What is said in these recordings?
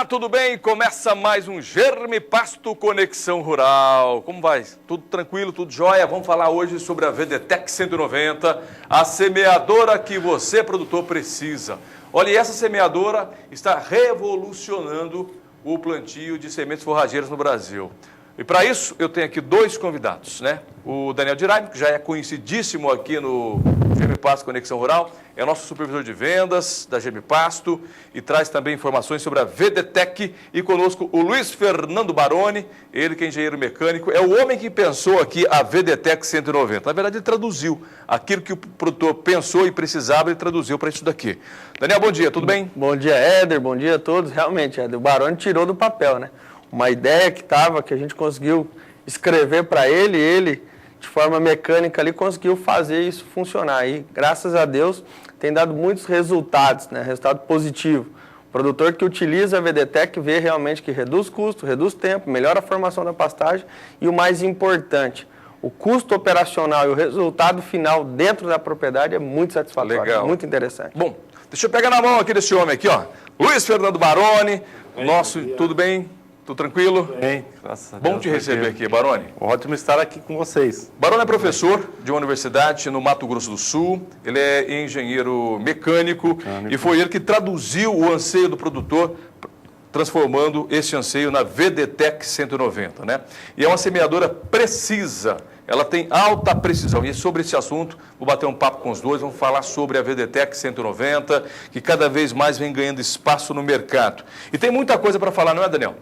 Olá, tudo bem? Começa mais um Germipasto Conexão Rural. Como vai? Tudo tranquilo, tudo jóia? Vamos falar hoje sobre a VDTEC 190, a semeadora que você, produtor, precisa. Olha, e essa semeadora está revolucionando o plantio de sementes forrageiras no Brasil. E para isso, eu tenho aqui dois convidados, né? O Daniel Diraime, que já é conhecidíssimo aqui no Germipasto Conexão Rural, é nosso supervisor de vendas da Germipasto e traz também informações sobre a VDTEC. E conosco o Luiz Fernando Baroni, ele que é engenheiro mecânico, é o homem que pensou aqui a VDTEC 190. Na verdade, ele traduziu aquilo que o produtor pensou e precisava, ele traduziu para isso daqui. Daniel, bom dia, tudo bem? Bom dia, Éder, bom dia a todos. Realmente, Éder, o Baroni tirou do papel, né? Uma ideia que estava, que a gente conseguiu escrever para ele, de forma mecânica ali, conseguiu fazer isso funcionar. E, graças a Deus, tem dado muitos resultados, né? Resultado positivo. O produtor que utiliza a VDTEC vê realmente que reduz custo, reduz tempo, melhora a formação da pastagem e o mais importante, o custo operacional e o resultado final dentro da propriedade é muito satisfatório. Legal. Muito interessante. Bom, deixa eu pegar na mão aqui desse homem aqui, ó. Luiz Fernando Baroni, tudo bem? Tudo tranquilo? Bem, graças a Deus. Bom te receber aqui, Baroni. Ótimo estar aqui com vocês. Baroni é professor de uma universidade no Mato Grosso do Sul, ele é engenheiro mecânico e foi ele que traduziu o anseio do produtor, transformando esse anseio na VDTEC 190, né? E é uma semeadora precisa, ela tem alta precisão. E sobre esse assunto, vou bater um papo com os dois, vamos falar sobre a VDTEC 190, que cada vez mais vem ganhando espaço no mercado. E tem muita coisa para falar, não é, Daniel?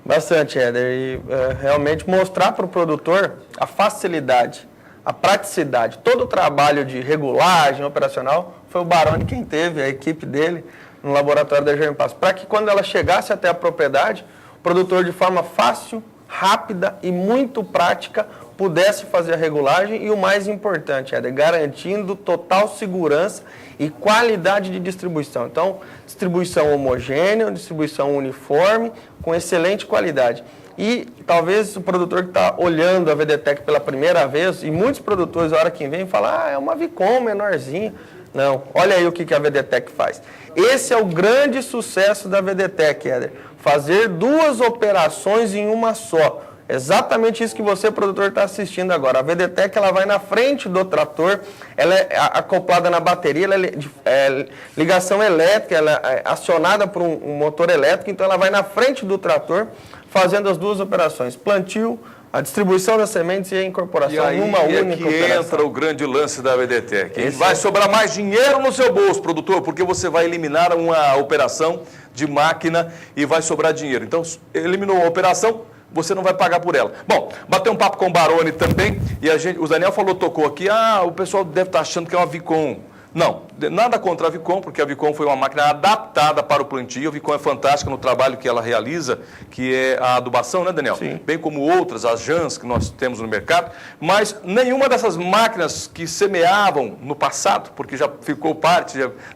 Bastante, Éder, e realmente mostrar para o produtor a facilidade, a praticidade, todo o trabalho de regulagem operacional foi o Baroni quem teve, a equipe dele no laboratório da Germipasto, para que quando ela chegasse até a propriedade, o produtor de forma fácil, rápida e muito prática pudesse fazer a regulagem e o mais importante, Éder, garantindo total segurança e qualidade de distribuição. Então, distribuição homogênea, distribuição uniforme, com excelente qualidade. E talvez o produtor que está olhando a VDTEC pela primeira vez, e muitos produtores, a hora que vem, falam, é uma Vicom menorzinha. Não, olha aí o que a VDTEC faz. Esse é o grande sucesso da VDTEC, Éder. Fazer duas operações em uma só. Exatamente isso que você, produtor, está assistindo agora. A VDTEC ela vai na frente do trator, ela é acoplada na bateria, ela é ligação elétrica, ela é acionada por um motor elétrico, então ela vai na frente do trator, fazendo as duas operações, plantio, a distribuição das sementes e a incorporação numa única operação. Entra o grande lance da VDTEC. Vai sobrar mais dinheiro no seu bolso, produtor, porque você vai eliminar uma operação de máquina e vai sobrar dinheiro. Então, eliminou a operação, você não vai pagar por ela. Bom, bater um papo com o Baroni também, e o Daniel tocou aqui, o pessoal deve estar achando que é uma Vicom. Não, nada contra a Vicom, porque a Vicom foi uma máquina adaptada para o plantio. A Vicom é fantástica no trabalho que ela realiza, que é a adubação, né, Daniel? Sim. Bem como outras, as Jans que nós temos no mercado. Mas nenhuma dessas máquinas que semeavam no passado, porque já ficou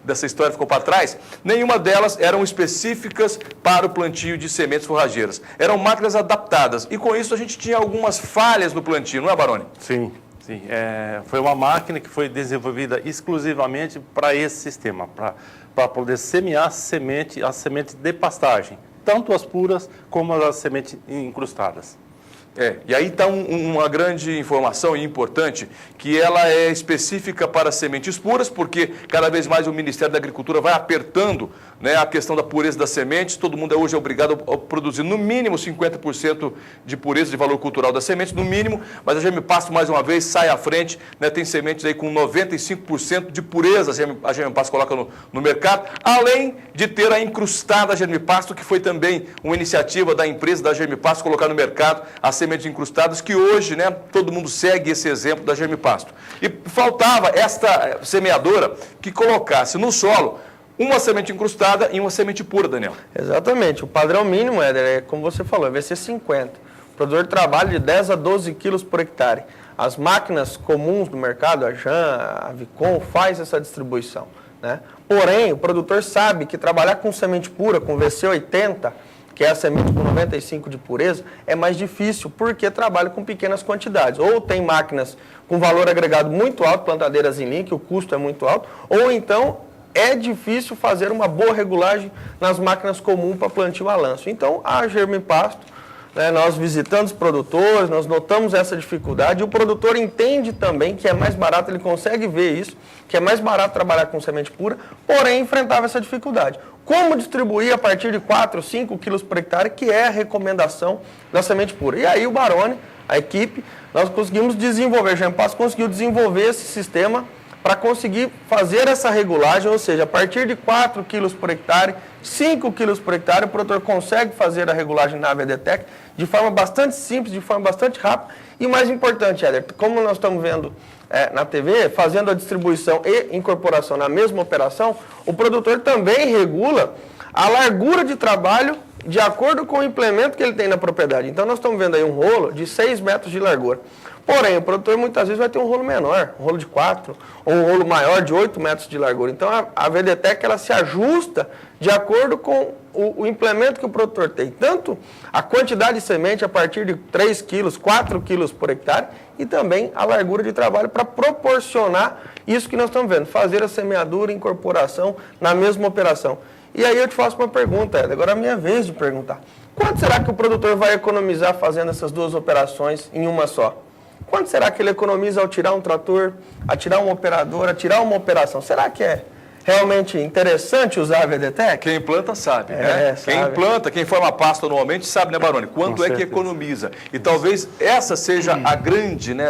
dessa história, ficou para trás, nenhuma delas eram específicas para o plantio de sementes forrageiras. Eram máquinas adaptadas. E com isso a gente tinha algumas falhas no plantio, não é, Baroni? Sim. Sim, foi uma máquina que foi desenvolvida exclusivamente para esse sistema, para poder semear a semente de pastagem, tanto as puras como as sementes incrustadas. E aí está uma grande informação e importante, que ela é específica para sementes puras, porque cada vez mais o Ministério da Agricultura vai apertando, né, a questão da pureza das sementes. Todo mundo hoje é obrigado a produzir no mínimo 50% de pureza de valor cultural das sementes, no mínimo, mas a Germipasto, mais uma vez, sai à frente, né, tem sementes aí com 95% de pureza, a Germipasto coloca no mercado, além de ter a incrustada Germipasto, que foi também uma iniciativa da empresa da Germipasto colocar no mercado as sementes incrustadas, que hoje, né, todo mundo segue esse exemplo da Germipasto. E faltava esta semeadora que colocasse no solo uma semente incrustada e uma semente pura, Daniel. Exatamente. O padrão mínimo, Éder, como você falou, vai ser 50. O produtor trabalha de 10 a 12 quilos por hectare. As máquinas comuns do mercado, a Jan, a Vicom, faz essa distribuição, né? Porém, o produtor sabe que trabalhar com semente pura, com VC80, que é a semente com 95 de pureza, é mais difícil, porque trabalha com pequenas quantidades. Ou tem máquinas com valor agregado muito alto, plantadeiras em linha, que o custo é muito alto, ou então é difícil fazer uma boa regulagem nas máquinas comuns para plantio a lanço. Então, a Germipasto, né, nós visitando os produtores, nós notamos essa dificuldade, e o produtor entende também que é mais barato, ele consegue ver isso, que é mais barato trabalhar com semente pura, porém enfrentava essa dificuldade. Como distribuir a partir de 4, 5 quilos por hectare, que é a recomendação da semente pura. E aí o Baroni, a equipe, nós conseguimos desenvolver, a Germipasto conseguiu desenvolver esse sistema para conseguir fazer essa regulagem, ou seja, a partir de 4 quilos por hectare, 5 quilos por hectare, o produtor consegue fazer a regulagem na VDTEC de forma bastante simples, de forma bastante rápida. E o mais importante, Éder, como nós estamos vendo na TV, fazendo a distribuição e incorporação na mesma operação, o produtor também regula a largura de trabalho de acordo com o implemento que ele tem na propriedade. Então, nós estamos vendo aí um rolo de 6 metros de largura. Porém, o produtor muitas vezes vai ter um rolo menor, um rolo de 4, ou um rolo maior de 8 metros de largura. Então, a VDTEC ela se ajusta de acordo com o implemento que o produtor tem. Tanto a quantidade de semente a partir de 3 quilos, 4 quilos por hectare, e também a largura de trabalho para proporcionar isso que nós estamos vendo, fazer a semeadura e incorporação na mesma operação. E aí eu te faço uma pergunta, Ed, agora é a minha vez de perguntar. Quanto será que o produtor vai economizar fazendo essas duas operações em uma só? Quanto será que ele economiza ao tirar um trator, a tirar um operador, a tirar uma operação? Será que é realmente interessante usar a VDTEC? Quem planta sabe, né? Sabe. Quem planta, quem forma pasto anualmente sabe, né, Baroni? Quanto é que economiza. E talvez essa seja a grande, né,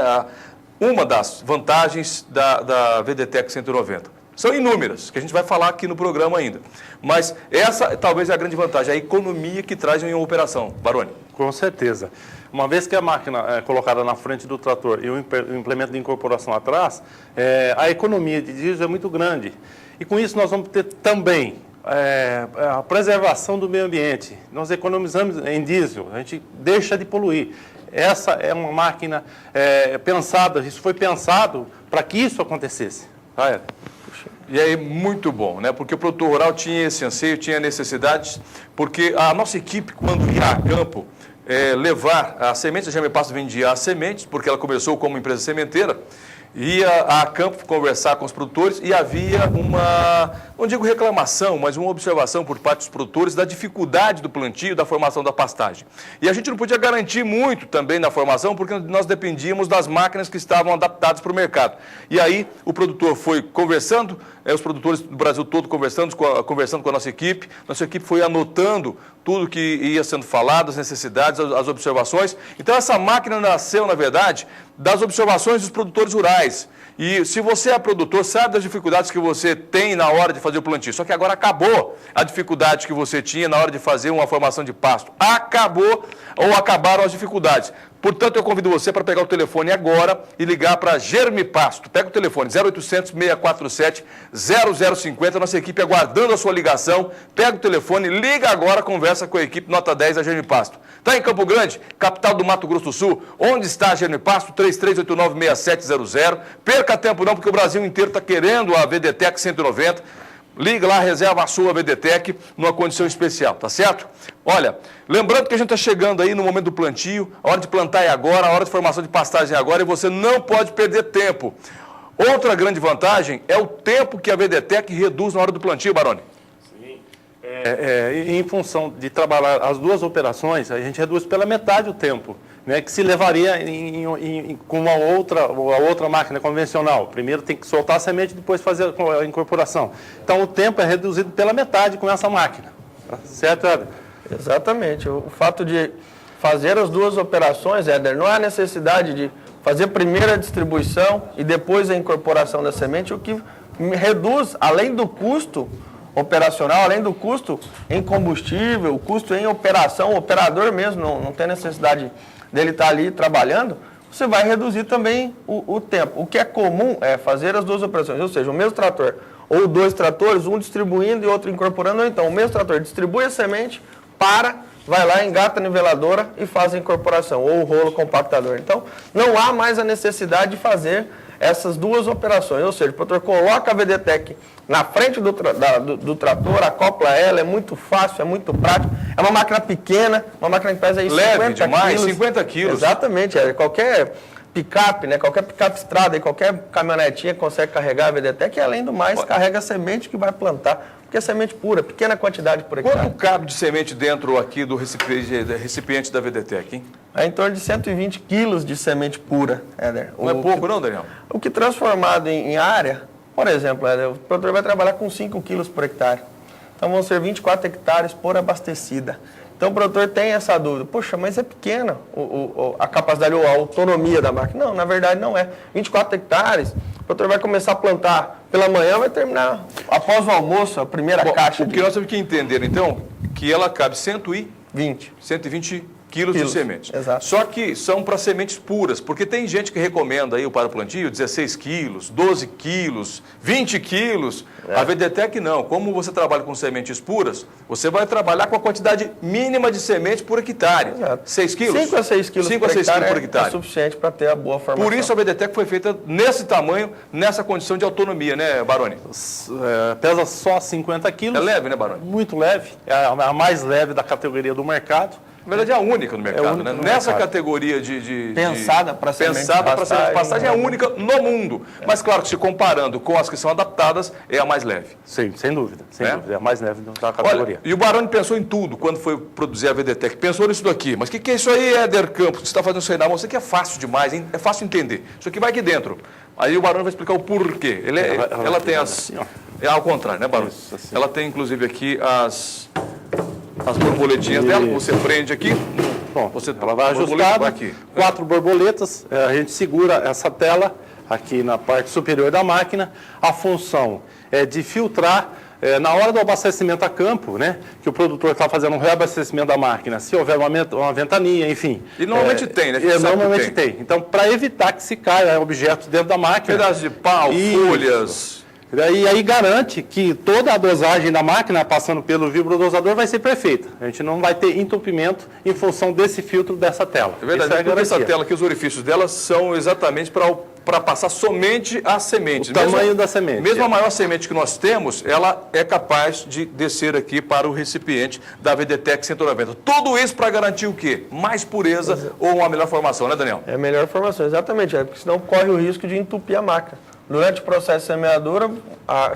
uma das vantagens da VDTEC 190. São inúmeras, que a gente vai falar aqui no programa ainda. Mas essa talvez é a grande vantagem, a economia que traz em uma operação. Baroni. Com certeza. Uma vez que a máquina é colocada na frente do trator e o implemento de incorporação atrás, a economia de diesel é muito grande. E com isso nós vamos ter também a preservação do meio ambiente. Nós economizamos em diesel, a gente deixa de poluir. Essa é uma máquina pensada, isso foi pensado para que isso acontecesse. E aí, muito bom, né? Porque o produtor rural tinha esse anseio, tinha necessidades, porque a nossa equipe, quando ia a campo, levar a semente, a Germipasto vendia as sementes, porque ela começou como empresa sementeira, ia a campo conversar com os produtores e havia uma, não digo reclamação, mas uma observação por parte dos produtores da dificuldade do plantio, da formação da pastagem. E a gente não podia garantir muito também na formação, porque nós dependíamos das máquinas que estavam adaptadas para o mercado. E aí o produtor foi conversando, os produtores do Brasil todo conversando com a nossa equipe foi anotando tudo que ia sendo falado, as necessidades, as observações. Então essa máquina nasceu, na verdade, das observações dos produtores rurais. E se você é produtor, sabe das dificuldades que você tem na hora de fazer o plantio. Só que agora acabou a dificuldade que você tinha na hora de fazer uma formação de pasto. Acabou ou acabaram as dificuldades. Portanto, eu convido você para pegar o telefone agora e ligar para Germipasto. Pega o telefone 0800 647 0050, nossa equipe aguardando a sua ligação. Pega o telefone, liga agora, conversa com a equipe Nota 10 da Germipasto. Está em Campo Grande, capital do Mato Grosso do Sul. Onde está a Germipasto? 3389-6700. Perca tempo não, porque o Brasil inteiro está querendo a VDTEC 190. Liga lá, reserva a sua VDTEC numa condição especial, tá certo? Olha, lembrando que a gente está chegando aí no momento do plantio, a hora de plantar é agora, a hora de formação de pastagem é agora e você não pode perder tempo. Outra grande vantagem é o tempo que a VDTEC reduz na hora do plantio, Baroni. Sim. Em função de trabalhar as duas operações, a gente reduz pela metade o tempo, né, que se levaria com a outra máquina convencional. Primeiro tem que soltar a semente e depois fazer a incorporação. Então o tempo é reduzido pela metade com essa máquina. Certo, Éder? Exatamente. O fato de fazer as duas operações, Éder, não há necessidade de fazer primeiro a distribuição e depois a incorporação da semente, o que reduz, além do custo operacional, além do custo em combustível, o custo em operação, o operador mesmo não tem necessidade dele estar ali trabalhando, você vai reduzir também o tempo. O que é comum é fazer as duas operações, ou seja, o mesmo trator ou dois tratores, um distribuindo e outro incorporando, ou então o mesmo trator distribui a semente, vai lá, engata a niveladora e faz a incorporação, ou o rolo compactador. Então, não há mais a necessidade de fazer essas duas operações, ou seja, o produtor coloca a VDTEC na frente do trator, acopla ela, é muito fácil, é muito prático, é uma máquina pequena, uma máquina que pesa aí leve 50 demais, quilos. 50 quilos. Exatamente, qualquer picape, né? Qualquer picape estrada e qualquer caminhonetinha consegue carregar a VDTEC e, além do mais, carrega a semente que vai plantar, porque é semente pura, pequena quantidade por hectare. Quanto cabe de semente dentro aqui do recipiente da VDTEC, hein? É em torno de 120 quilos de semente pura, Éder. Não é pouco não, Daniel? O que transformado em área, por exemplo, Éder, o produtor vai trabalhar com 5 quilos por hectare. Então vão ser 24 hectares por abastecida. Então o produtor tem essa dúvida, poxa, mas é pequena a capacidade ou a autonomia da máquina. Não, na verdade não é. 24 hectares, o produtor vai começar a plantar pela manhã, vai terminar após o almoço, a primeira caixa. O que nós temos que entender, então, que ela cabe 120 quilos de semente. Exato. Só que são para sementes puras, porque tem gente que recomenda aí para o plantio 16 quilos, 12 quilos, 20 quilos. A VDTEC não. Como você trabalha com sementes puras, você vai trabalhar com a quantidade mínima de semente por hectare. Exato. 6 quilos? 5 a 6 quilos 5 a 6 quilos por hectare. É suficiente para ter a boa formação. Por isso a VDTEC foi feita nesse tamanho, nessa condição de autonomia, né, Baroni? Pesa só 50 quilos. É leve, né, Baroni? Muito leve. É a mais leve da categoria do mercado. Na verdade, é a única no mercado, né? Nessa categoria pensada para semente de pastagem, é a única no mundo. Mas, claro, que se comparando com as que são adaptadas, é a mais leve. Sim, sem dúvida. É a mais leve da categoria. Olha, e o Baroni pensou em tudo quando foi produzir a VDTEC. Pensou nisso daqui. Mas o que é isso aí, Éder Campos? Que você está fazendo isso aí na mão? Isso aqui é fácil demais, hein? É fácil entender. Isso aqui vai aqui dentro. Aí o Baroni vai explicar o porquê. Ela tem as... Assim, ó. É ao contrário, né, Baroni? Isso, assim. Ela tem, inclusive, aqui as borboletinhas dela, você prende aqui. Pronto, ela vai ajustada, aqui. 4 borboletas, a gente segura essa tela aqui na parte superior da máquina. A função é de filtrar, na hora do abastecimento a campo, né, que o produtor está fazendo um reabastecimento da máquina, se houver uma ventania, enfim. E normalmente tem, né? Normalmente tem. Então, para evitar que se caia objetos dentro da máquina. Pedaços de pau, folhas... E aí garante que toda a dosagem da máquina passando pelo vibrodosador vai ser perfeita. A gente não vai ter entupimento em função desse filtro dessa tela. É verdade, porque essa tela aqui, os orifícios dela são exatamente para passar somente as sementes. O tamanho da semente. Mesmo a maior semente que nós temos, ela é capaz de descer aqui para o recipiente da VDTEC 190. Tudo isso para garantir o quê? Mais pureza ou uma melhor formação, né, Daniel? É a melhor formação, exatamente. Porque senão corre o risco de entupir a máquina. Durante o processo de semeadura,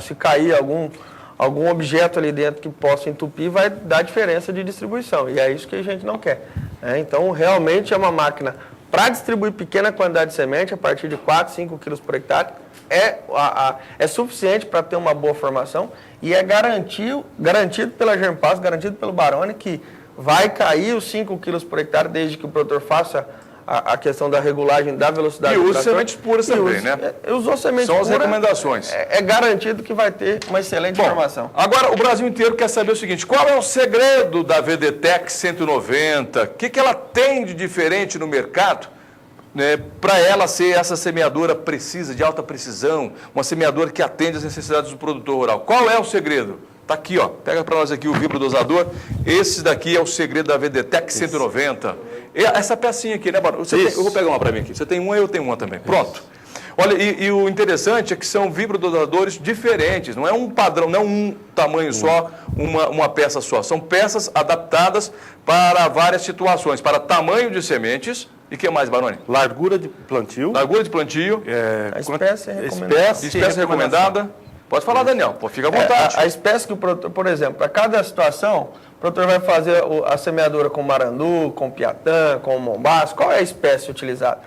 se cair algum objeto ali dentro que possa entupir, vai dar diferença de distribuição. E é isso que a gente não quer. Então, realmente é uma máquina para distribuir pequena quantidade de semente, a partir de 4, 5 quilos por hectare, é suficiente para ter uma boa formação e é garantido pela Germpass, garantido pelo Baroni, que vai cair os 5 quilos por hectare desde que o produtor faça a questão da regulagem da velocidade. E usa sementes puras também, né? Usou semente pura. São as recomendações. É garantido que vai ter uma excelente formação. Agora, o Brasil inteiro quer saber o seguinte, qual é o segredo da VDTEC 190? O que ela tem de diferente no mercado, né, para ela ser essa semeadora precisa, de alta precisão, uma semeadora que atende às necessidades do produtor rural? Qual é o segredo? Está aqui, ó. Pega para nós aqui o vibrodosador. Esse daqui é o segredo da VDTEC 190. Essa pecinha aqui, né, Barão? Eu vou pegar uma para mim aqui. Você tem uma, eu tenho uma também. Pronto. Olha, e o interessante é que são vibrodosadores diferentes. Não é um padrão, não é um tamanho só, uma peça só. São peças adaptadas para várias situações. Para tamanho de sementes. E o que mais, Baroni? Largura de plantio. Largura de plantio. A espécie recomendada. Espécie recomendada. Pode falar, Daniel. Fica à vontade. A espécie que o produtor, por exemplo, para cada situação, o produtor vai fazer a semeadura com marandu, com piatã, com mombaço. Qual é a espécie utilizada?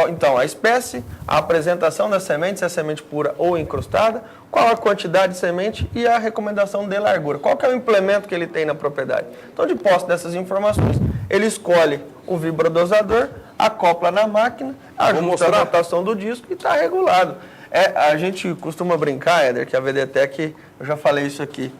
Então, a espécie, a apresentação da semente, se é semente pura ou encrustada, qual a quantidade de semente e a recomendação de largura. Qual que é o implemento que ele tem na propriedade. Então, de posse dessas informações, ele escolhe o vibrodosador, acopla na máquina, ajusta a rotação do disco e está regulado. A gente costuma brincar, Éder, que a VDTEC, eu já falei isso aqui,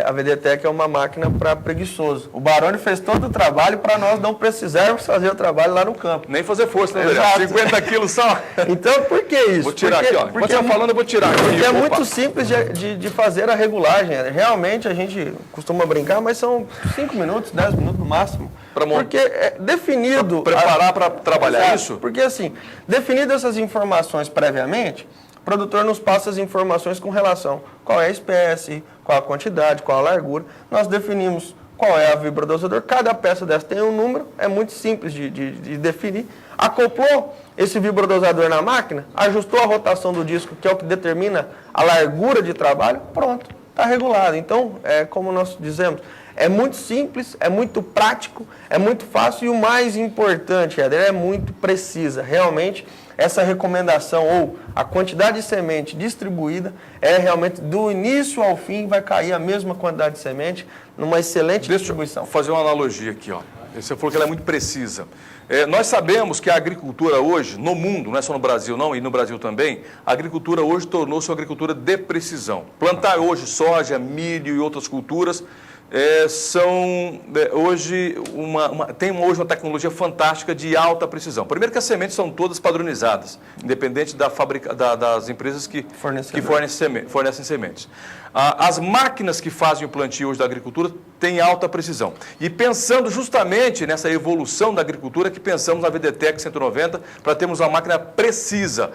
a VDTEC é uma máquina para preguiçoso. O Baroni fez todo o trabalho para nós não precisarmos fazer o trabalho lá no campo. Nem fazer força, né, Daniel? 50 quilos só. Então, por que isso? Vou tirar aqui, ó. Enquanto você está falando, eu vou tirar aqui. Porque é muito simples de fazer a regulagem. Realmente, a gente costuma brincar, mas são 5 minutos, 10 minutos no máximo. Porque é definido... Preparar para trabalhar isso? Porque, assim, definidas essas informações previamente, o produtor nos passa as informações com relação qual é a espécie, qual a quantidade, qual a largura. Nós definimos qual é a vibrodosador. Cada peça dessa tem um número, é muito simples de definir. Acoplou esse vibrodosador na máquina, ajustou a rotação do disco, que é o que determina a largura de trabalho, pronto, está regulado. Então, como nós dizemos, é muito simples, é muito prático, é muito fácil e o mais importante, é muito precisa. Realmente, essa recomendação ou a quantidade de semente distribuída é realmente do início ao fim vai cair a mesma quantidade de semente numa excelente distribuição. Vou fazer uma analogia aqui, ó. Você falou que ela é muito precisa. Nós sabemos que a agricultura hoje, no mundo, não é só no Brasil não, e no Brasil também, a agricultura hoje tornou-se uma agricultura de precisão. Plantar hoje soja, milho e outras culturas tem hoje uma tecnologia fantástica de alta precisão. Primeiro que as sementes são todas padronizadas, independente das empresas que fornecem sementes. As máquinas que fazem o plantio hoje da agricultura têm alta precisão. E pensando justamente nessa evolução da agricultura, que pensamos na VDTEC 190 para termos uma máquina precisa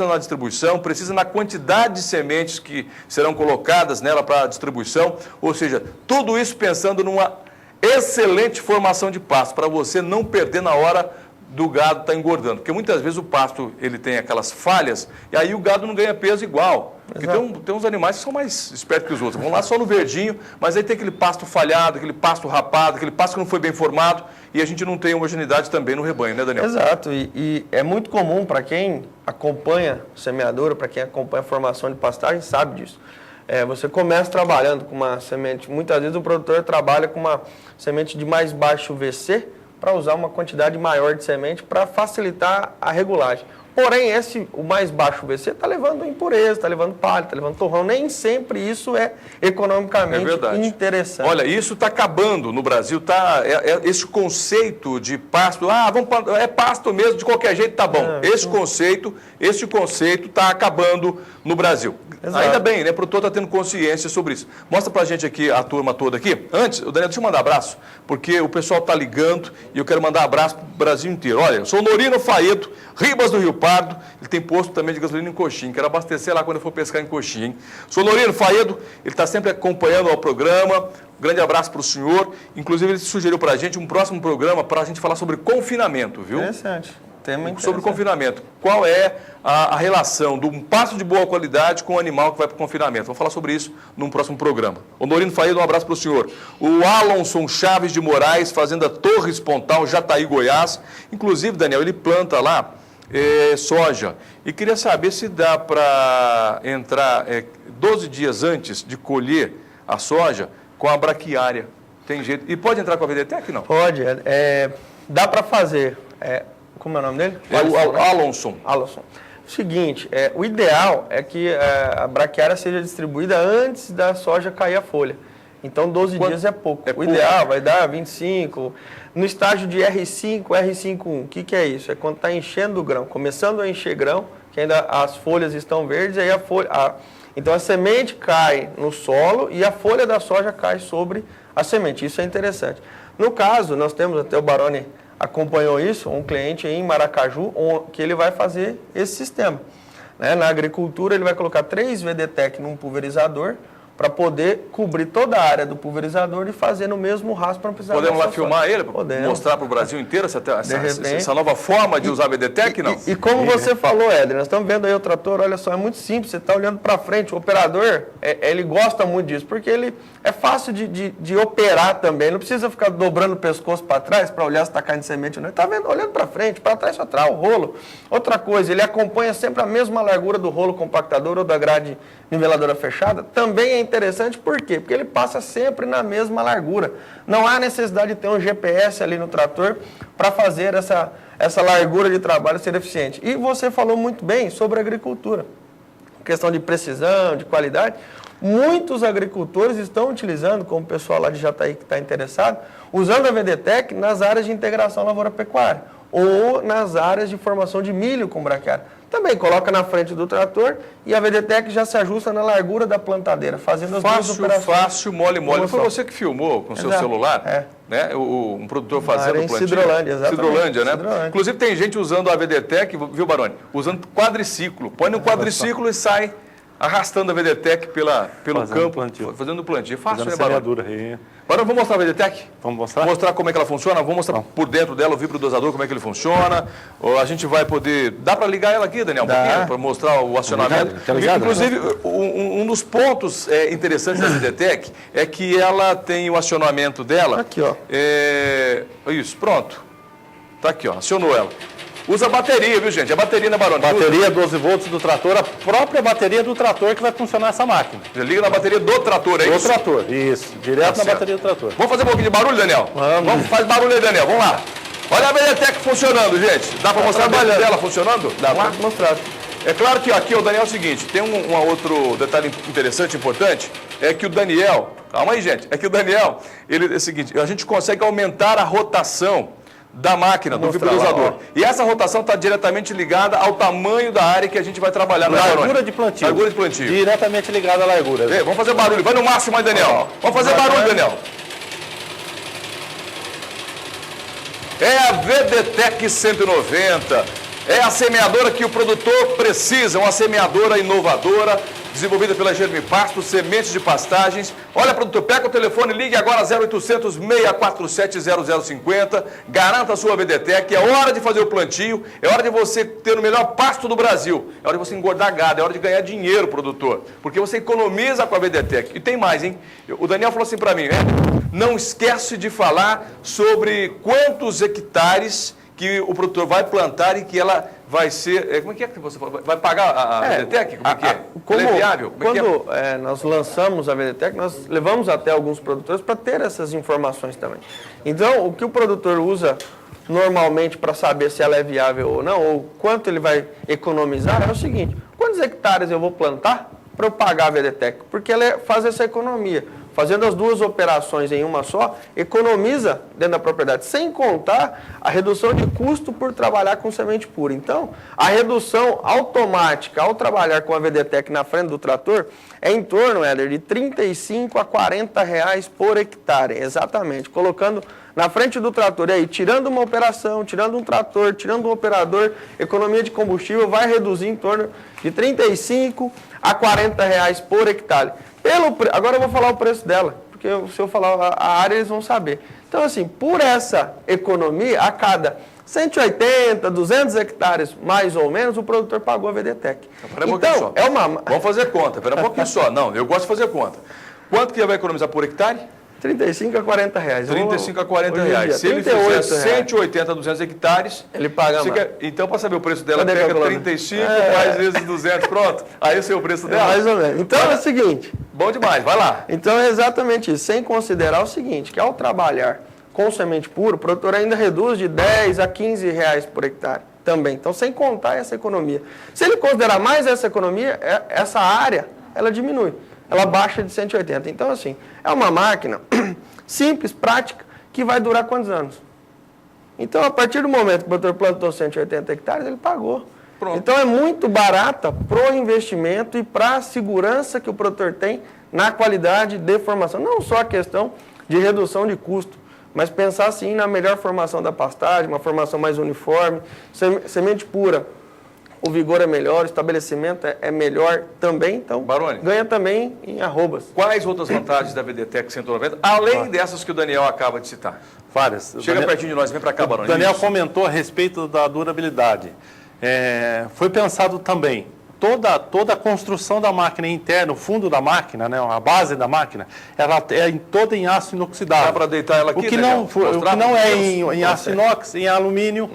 na distribuição, precisa na quantidade de sementes que serão colocadas nela para a distribuição, ou seja, tudo isso pensando numa excelente formação de pasto, para você não perder na hora do gado estar engordando. Porque muitas vezes o pasto ele tem aquelas falhas e aí o gado não ganha peso igual. Porque tem uns animais que são mais espertos que os outros. Vão lá só no verdinho, mas aí tem aquele pasto falhado, aquele pasto rapado, aquele pasto que não foi bem formado e a gente não tem homogeneidade também no rebanho, né, Daniel? Exato. E é muito comum para quem acompanha semeadora, para quem acompanha a formação de pastagem, sabe disso. Você começa trabalhando com uma semente, muitas vezes o produtor trabalha com uma semente de mais baixo VC, para usar uma quantidade maior de semente para facilitar a regulagem. Porém, o mais baixo VC está levando impureza, está levando palha, está levando torrão. Nem sempre isso é economicamente interessante. Olha, isso está acabando no Brasil. Esse conceito de pasto, é pasto mesmo, de qualquer jeito tá bom. Esse conceito está acabando no Brasil. Exato. Ainda bem, né? O produtor está tendo consciência sobre isso. Mostra pra gente aqui a turma toda aqui. Antes, Daniel, deixa eu mandar abraço, porque o pessoal está ligando e eu quero mandar abraço para o Brasil inteiro. Olha, eu sou Norino Faedo, Ribas do Rio Pardo, ele tem posto também de gasolina em Coxim, quero abastecer lá quando eu for pescar em Coxim, hein? Sou Norino Faedo, ele está sempre acompanhando o programa, um grande abraço para o senhor, inclusive ele sugeriu para a gente um próximo programa para a gente falar sobre confinamento, viu? Interessante. Sobre confinamento. Qual é a relação de um pasto de boa qualidade com o animal que vai para o confinamento? Vamos falar sobre isso num próximo programa. O Norino Faedo, um abraço para o senhor. O Alonson Chaves de Moraes, Fazenda Torres Pontal, Jataí, Goiás. Inclusive, Daniel, ele planta lá soja. E queria saber se dá para entrar 12 dias antes de colher a soja com a braquiária. Tem jeito. E pode entrar com a VDTEC, não? Pode. Dá para fazer. Como é o nome dele? Alonson. Seguinte, o ideal é que a braquiária seja distribuída antes da soja cair a folha. Então, 12 dias é pouco. O ideal vai dar 25. No estágio de R5, R5.1, o que é isso? É quando está enchendo o grão, começando a encher grão, que ainda as folhas estão verdes, aí então a semente cai no solo e a folha da soja cai sobre a semente. Isso é interessante. No caso, nós temos, até o Baroni acompanhou isso, um cliente em Maracaju, que ele vai fazer esse sistema. Na agricultura, ele vai colocar 3 VDTEC num pulverizador para poder cobrir toda a área do pulverizador e fazer no mesmo rastro para não precisar... Podemos lá filmar ele, para mostrar para o Brasil inteiro essa nova forma de usar VDTEC, não? E como você falou, Éder, nós estamos vendo aí o trator, olha só, é muito simples, você está olhando para frente, o operador, ele gosta muito disso, porque ele é fácil de operar também, não precisa ficar dobrando o pescoço para trás para olhar se está caindo semente ou não, ele está olhando para frente, para trás só atrás, o rolo. Outra coisa, ele acompanha sempre a mesma largura do rolo compactador ou da grade niveladora fechada, também é interessante, por quê? Porque ele passa sempre na mesma largura. Não há necessidade de ter um GPS ali no trator para fazer essa largura de trabalho ser eficiente. E você falou muito bem sobre a agricultura. Questão de precisão, de qualidade. Muitos agricultores estão utilizando, como o pessoal lá de Jataí que está interessado, usando a VDTEC nas áreas de integração lavoura-pecuária ou nas áreas de formação de milho com braquiária. Também coloca na frente do trator e a VDTEC já se ajusta na largura da plantadeira, fazendo as duas operações. Fácil, mole. Foi você que filmou com o seu celular, né? Um produtor fazendo plantio. Cidrolândia, exatamente. Cidrolândia, né? Cidrolândia. Inclusive tem gente usando a VDTEC, viu, Baroni? Usando quadriciclo. Põe no quadriciclo e sai arrastando a VDTEC pelo Fazendo campo, plantio. fazendo plantio. É fácil, Fazendo né, Barone? semeadura aí. Barone, vamos mostrar a VDTEC? Vamos mostrar? Vou mostrar como é que ela funciona, vou mostrar por dentro dela o vibrodosador, como é que ele funciona. A gente vai poder... Dá para ligar ela aqui, Daniel, um pouquinho, para mostrar o acionamento. Tá ligado? Inclusive, um dos pontos interessantes da VDTEC é que ela tem o acionamento dela... Aqui, ó. Isso, pronto. Tá aqui, ó, acionou ela. Usa bateria, viu, gente? A bateria, né, Barone? Bateria 12 volts do trator, a própria bateria do trator que vai funcionar essa máquina. Você liga na bateria do trator, é Do isso? trator, isso. Direto na certo. bateria do trator. Vamos fazer um pouquinho de barulho, Daniel? Vamos. Faz barulho aí, Daniel. Vamos lá. Olha a VDTEC funcionando, gente. Dá para mostrar a bateria dela funcionando? Dá para mostrar. É claro que aqui, o Daniel, é o seguinte, tem um outro detalhe interessante, importante, é que o Daniel... Calma aí, gente. É que o Daniel, ele é o seguinte, a gente consegue aumentar a rotação da máquina, do vibrodosador. E essa rotação está diretamente ligada ao tamanho da área que a gente vai trabalhar. Largura de plantio. Largura de plantio. Diretamente ligada à largura. Vamos fazer barulho. Vai no máximo aí, Daniel. Vamos fazer barulho, Daniel. É a VDTEC 190. É a semeadora que o produtor precisa. Uma semeadora inovadora, desenvolvida pela Germipasto, sementes de pastagens. Olha, produtor, pega o telefone, ligue agora 0800 647 0050. Garanta a sua VDTEC. É hora de fazer o plantio. É hora de você ter o melhor pasto do Brasil. É hora de você engordar gado. É hora de ganhar dinheiro, produtor. Porque você economiza com a VDTEC. E tem mais, hein? O Daniel falou assim para mim, não esquece de falar sobre quantos hectares que o produtor vai plantar e que ela vai ser... Como é que você fala? Vai pagar a VDTEC? Como é que é? Ela é viável? Como quando nós lançamos a VDTEC, nós levamos até alguns produtores para ter essas informações também. Então, o que o produtor usa normalmente para saber se ela é viável ou não, ou quanto ele vai economizar, é o seguinte: quantos hectares eu vou plantar para eu pagar a VDTEC? Porque ela faz essa economia. Fazendo as duas operações em uma só, economiza dentro da propriedade, sem contar a redução de custo por trabalhar com semente pura. Então, a redução automática ao trabalhar com a VDTEC na frente do trator é em torno, Éder, de R$ 35 a R$ 40 por hectare, exatamente, colocando na frente do trator. E aí, tirando uma operação, tirando um trator, tirando um operador, economia de combustível vai reduzir em torno de R$ 35 a R$ 40 por hectare. Agora eu vou falar o preço dela, porque se eu falar a área, eles vão saber. Então, assim, por essa economia, a cada 180, 200 hectares, mais ou menos, o produtor pagou a VDTEC. Então, vamos fazer conta. Espera um pouquinho só. Não, eu gosto de fazer conta. Quanto que ele vai economizar por hectare? 35 a 40 reais. 35 a 40 reais. Se ele fizer 180 a 200 hectares... Ele paga mais. Então, para saber o preço dela, pega 35 mais vezes 200, pronto. Aí o seu preço dela. Mais ou menos. Então, é o seguinte... Bom demais, vai lá. Então, é exatamente isso. Sem considerar o seguinte, que ao trabalhar com semente pura, o produtor ainda reduz de 10 a 15 reais por hectare também. Então, sem contar essa economia. Se ele considerar mais essa economia, essa área, ela diminui. Ela baixa de 180. Então, assim, é uma máquina simples, prática, que vai durar quantos anos? Então, a partir do momento que o produtor plantou 180 hectares, ele pagou. Pronto. Então, é muito barata para o investimento e para a segurança que o produtor tem na qualidade de formação. Não só a questão de redução de custo, mas pensar, assim, na melhor formação da pastagem, uma formação mais uniforme, semente pura. O vigor é melhor, o estabelecimento é melhor também, então Barone, ganha também em arrobas. Quais outras vantagens da VDTEC 190, além dessas que o Daniel acaba de citar? Várias. Chega pertinho de nós, vem para cá, Barone. O Daniel comentou a respeito da durabilidade. Foi pensado também, toda a construção da máquina interna, o fundo da máquina, né, a base da máquina, ela é toda em aço inoxidável. Dá para deitar ela aqui, o que não é em aço inox, em alumínio,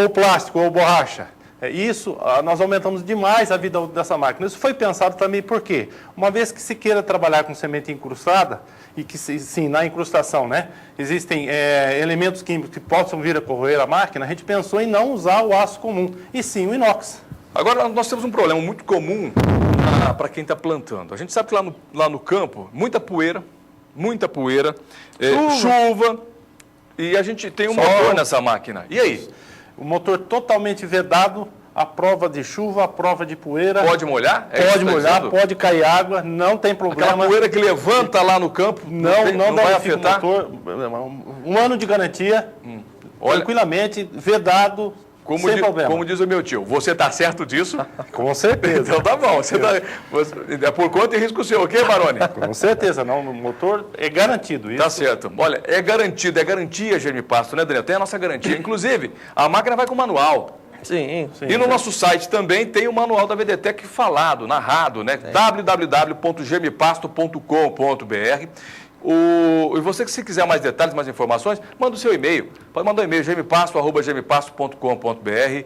ou plástico, ou borracha. Isso, nós aumentamos demais a vida dessa máquina. Isso foi pensado também por quê? Uma vez que se queira trabalhar com semente incrustada, e que sim, na incrustação, né, existem elementos químicos que possam vir a corroer a máquina, a gente pensou em não usar o aço comum, e sim o inox. Agora, nós temos um problema muito comum para quem está plantando. A gente sabe que lá no campo, muita poeira, chuva, e a gente tem um motor nessa máquina. E aí? O motor totalmente vedado, à prova de chuva, à prova de poeira. Pode molhar? Pode molhar, pode cair água, não tem problema. Aquela poeira que levanta lá no campo não vai afetar. O motor, um ano de garantia, tranquilamente, vedado, sem problema. Como diz o meu tio, você está certo disso? Com certeza. Então tá bom. É por conta e risco seu, ok, Baroni? Com certeza, não, o motor é garantido. Isso. Tá certo. Olha, é garantia Germipasto, né, Daniel? Tem a nossa garantia. Inclusive, a máquina vai com manual. Sim. E no nosso site também tem o manual da VDTEC falado, narrado, né? www.germipasto.com.br. E você que se quiser mais detalhes, mais informações, manda o seu e-mail. Pode mandar um e-mail, germipasto@germipasto.com.br.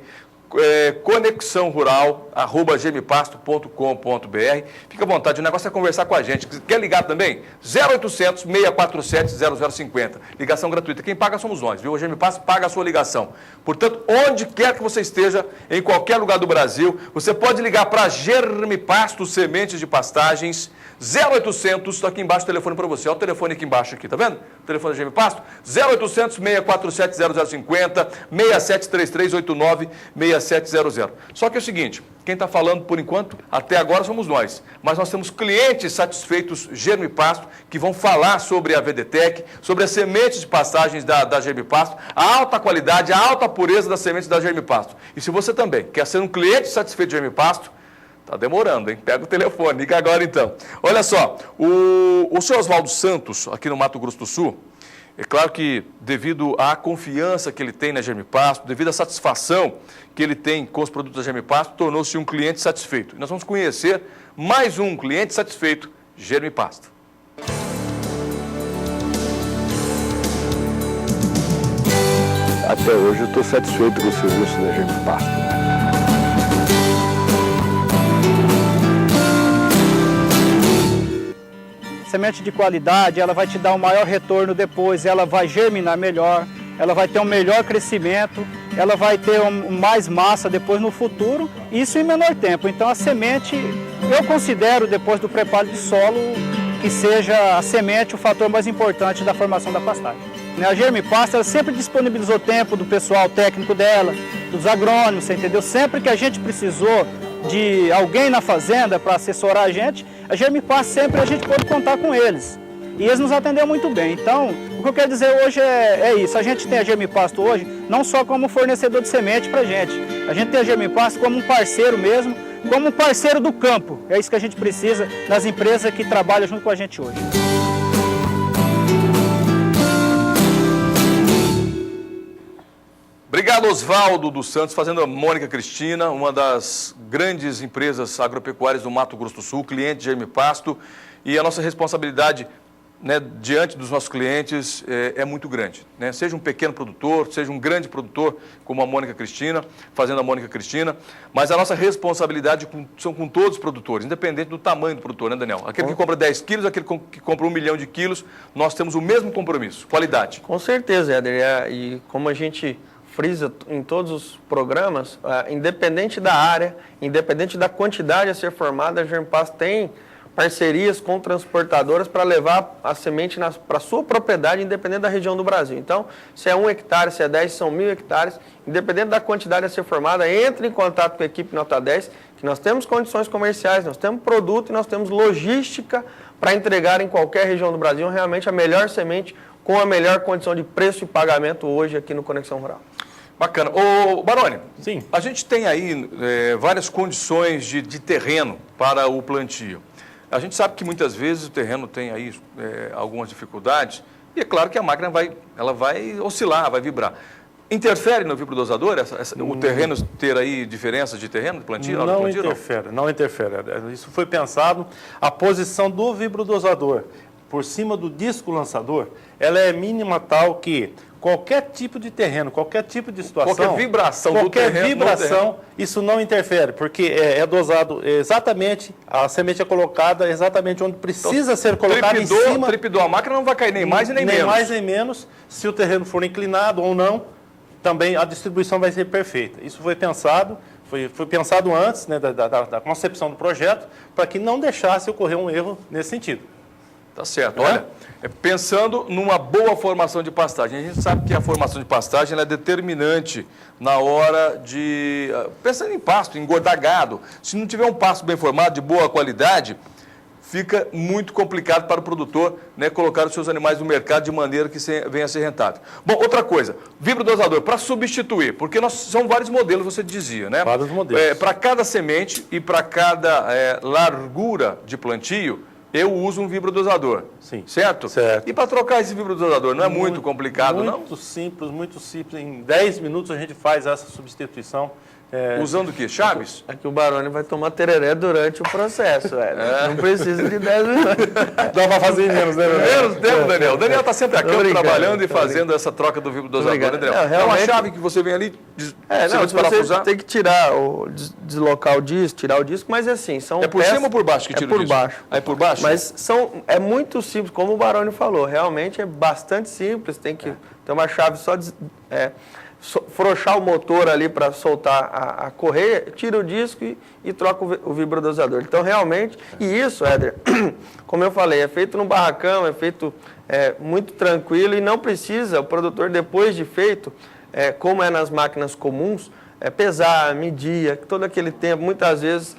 conexãorural@germipasto.com.br. Fica à vontade, o negócio é conversar com a gente. Quer ligar também? 0800 647 0050. Ligação gratuita. Quem paga somos nós, viu? A Germipasto paga a sua ligação. Portanto, onde quer que você esteja, em qualquer lugar do Brasil, você pode ligar para Germipasto Sementes de Pastagens. 0800, está aqui embaixo o telefone para você. Olha o telefone aqui embaixo, aqui, tá vendo? O telefone da Germipasto, 0800 647 0050, 6733 89 6700. Só que é o seguinte, quem está falando por enquanto, até agora somos nós. Mas nós temos clientes satisfeitos Germipasto, que vão falar sobre a VDTEC, sobre as sementes de pastagens da Germipasto, a alta qualidade, a alta pureza das sementes da Germipasto. E se você também quer ser um cliente satisfeito de Germipasto, tá demorando, hein? Pega o telefone, liga agora então. Olha só, o senhor Oswaldo Santos, aqui no Mato Grosso do Sul, é claro que devido à confiança que ele tem na Germipasto, devido à satisfação que ele tem com os produtos da Germipasto, tornou-se um cliente satisfeito. E nós vamos conhecer mais um cliente satisfeito, Germipasto. Até hoje eu estou satisfeito com o serviço da Germipasto. Semente de qualidade, ela vai te dar um maior retorno depois, ela vai germinar melhor, ela vai ter um melhor crescimento, ela vai ter mais massa depois no futuro, isso em menor tempo. Então a semente, eu considero, depois do preparo de solo, que seja a semente o fator mais importante da formação da pastagem. A Germipasto, ela sempre disponibilizou tempo do pessoal técnico dela, dos agrônomos, você entendeu? Sempre que a gente precisou de alguém na fazenda para assessorar a Germipasto sempre a gente pôde contar com eles. E eles nos atenderam muito bem. Então, o que eu quero dizer hoje é isso. A gente tem a Germipasto hoje não só como fornecedor de semente para a gente. A gente tem a Germipasto como um parceiro mesmo, como um parceiro do campo. É isso que a gente precisa nas empresas que trabalham junto com a gente hoje. Obrigado, Oswaldo dos Santos, Fazenda Mônica Cristina, uma das grandes empresas agropecuárias do Mato Grosso do Sul, cliente de Germipasto, e a nossa responsabilidade, né, diante dos nossos clientes é muito grande, né? Seja um pequeno produtor, seja um grande produtor, como a Mônica Cristina, Fazenda Mônica Cristina, mas a nossa responsabilidade são com todos os produtores, independente do tamanho do produtor, né, Daniel? Aquele que compra 10 quilos, aquele que compra 1 milhão de quilos, nós temos o mesmo compromisso, qualidade. Com certeza, Éder, e como a gente frisa em todos os programas, independente da área, independente da quantidade a ser formada, a Germipasto tem parcerias com transportadoras para levar a semente para a sua propriedade, independente da região do Brasil. Então, se é 1 hectare, se é 10, são 1.000 hectares, independente da quantidade a ser formada, entre em contato com a equipe Nota 10, que nós temos condições comerciais, nós temos produto e nós temos logística para entregar em qualquer região do Brasil realmente a melhor semente com a melhor condição de preço e pagamento hoje aqui no Conexão Rural. Bacana. Ô, Baroni, sim, a gente tem aí várias condições de terreno para o plantio. A gente sabe que muitas vezes o terreno tem aí algumas dificuldades e é claro que a máquina ela vai oscilar, vai vibrar. Interfere no vibrodosador o terreno ter aí diferenças de terreno, de plantio? Não interfere, não interfere. Isso foi pensado, a posição do vibrodosador por cima do disco lançador, ela é mínima tal que qualquer tipo de terreno, qualquer tipo de situação, qualquer vibração do terreno, isso não interfere, porque é dosado exatamente, a semente é colocada exatamente onde precisa ser colocada em cima. Tripidou a máquina, não vai cair nem mais e nem menos. Nem mais nem menos. Se o terreno for inclinado ou não, também a distribuição vai ser perfeita. Isso foi pensado, foi pensado antes, né, da concepção do projeto, para que não deixasse ocorrer um erro nesse sentido. Tá certo. Olha, pensando numa boa formação de pastagem, a gente sabe que a formação de pastagem ela é determinante na hora de... Pensando em pasto, em engordar gado, se não tiver um pasto bem formado, de boa qualidade, fica muito complicado para o produtor, né, colocar os seus animais no mercado de maneira que venha a ser rentável. Bom, outra coisa, vibrodosador, para substituir, porque são vários modelos, você dizia, né? Vários modelos. Para cada semente e para cada largura de plantio, eu uso um vibrodosador. Sim. Certo? Certo. E para trocar esse vibrodosador, não é muito complicado, não? Muito simples, muito simples. Em 10 minutos a gente faz essa substituição. Usando o quê? Chaves? É que o Baroni vai tomar tereré durante o processo, velho. Não precisa de 10 minutos. Dá para fazer em menos, né? Menos tempo, Daniel. O Daniel está sempre a campo brincando, trabalhando e tô fazendo essa troca do vibrodosador, né, Daniel? Não, É uma realmente- chave que você vem ali, Não, se você tem que tirar, deslocar o disco, tirar o disco, mas assim, são É por peças- cima ou por baixo que tira É por o disco? baixo. É por baixo? Mas é muito simples, como o Baroni falou, realmente é bastante simples, tem que ter uma chave só frouxar o motor ali para soltar a correia, tira o disco e troca o vibrodosador. Então, realmente, e isso, Éder, como eu falei, é feito no barracão, é feito muito tranquilo e não precisa, o produtor, depois de feito, como é nas máquinas comuns, pesar, medir, todo aquele tempo, muitas vezes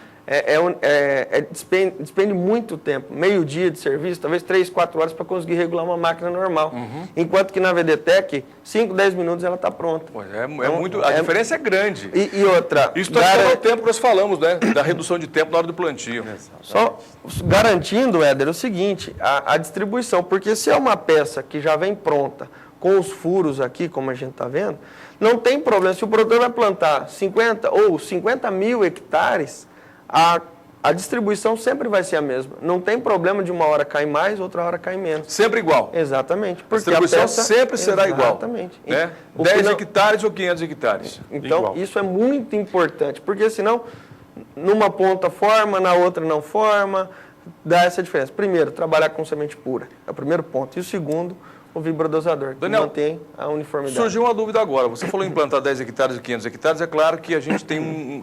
despende muito tempo, meio dia de serviço, talvez 3, 4 horas para conseguir regular uma máquina normal. Enquanto que na VDTEC, 5, 10 minutos ela está pronta. Pois a diferença é grande. E outra, Isso está o tempo que nós falamos, né? Da redução de tempo na hora do plantio. só garantindo, Éder, o seguinte, a distribuição, porque se é uma peça que já vem pronta, com os furos aqui, como a gente está vendo, não tem problema. Se o produtor vai plantar 50 ou 50 mil hectares, a distribuição sempre vai ser a mesma. Não tem problema de uma hora cair mais, outra hora cair menos. Sempre igual. Exatamente. A Porque distribuição peça sempre será igual. Exatamente. Né? O que 10 não- hectares ou 500 hectares. Então, Igual. isso é muito importante, porque senão, numa ponta forma, na outra não forma, dá essa diferença. Primeiro, trabalhar com semente pura, é o primeiro ponto. E o segundo, o vibrodosador, que Daniel, mantém a uniformidade. Surgiu uma dúvida agora. Você falou em plantar 10 hectares e 500 hectares. É claro que a gente tem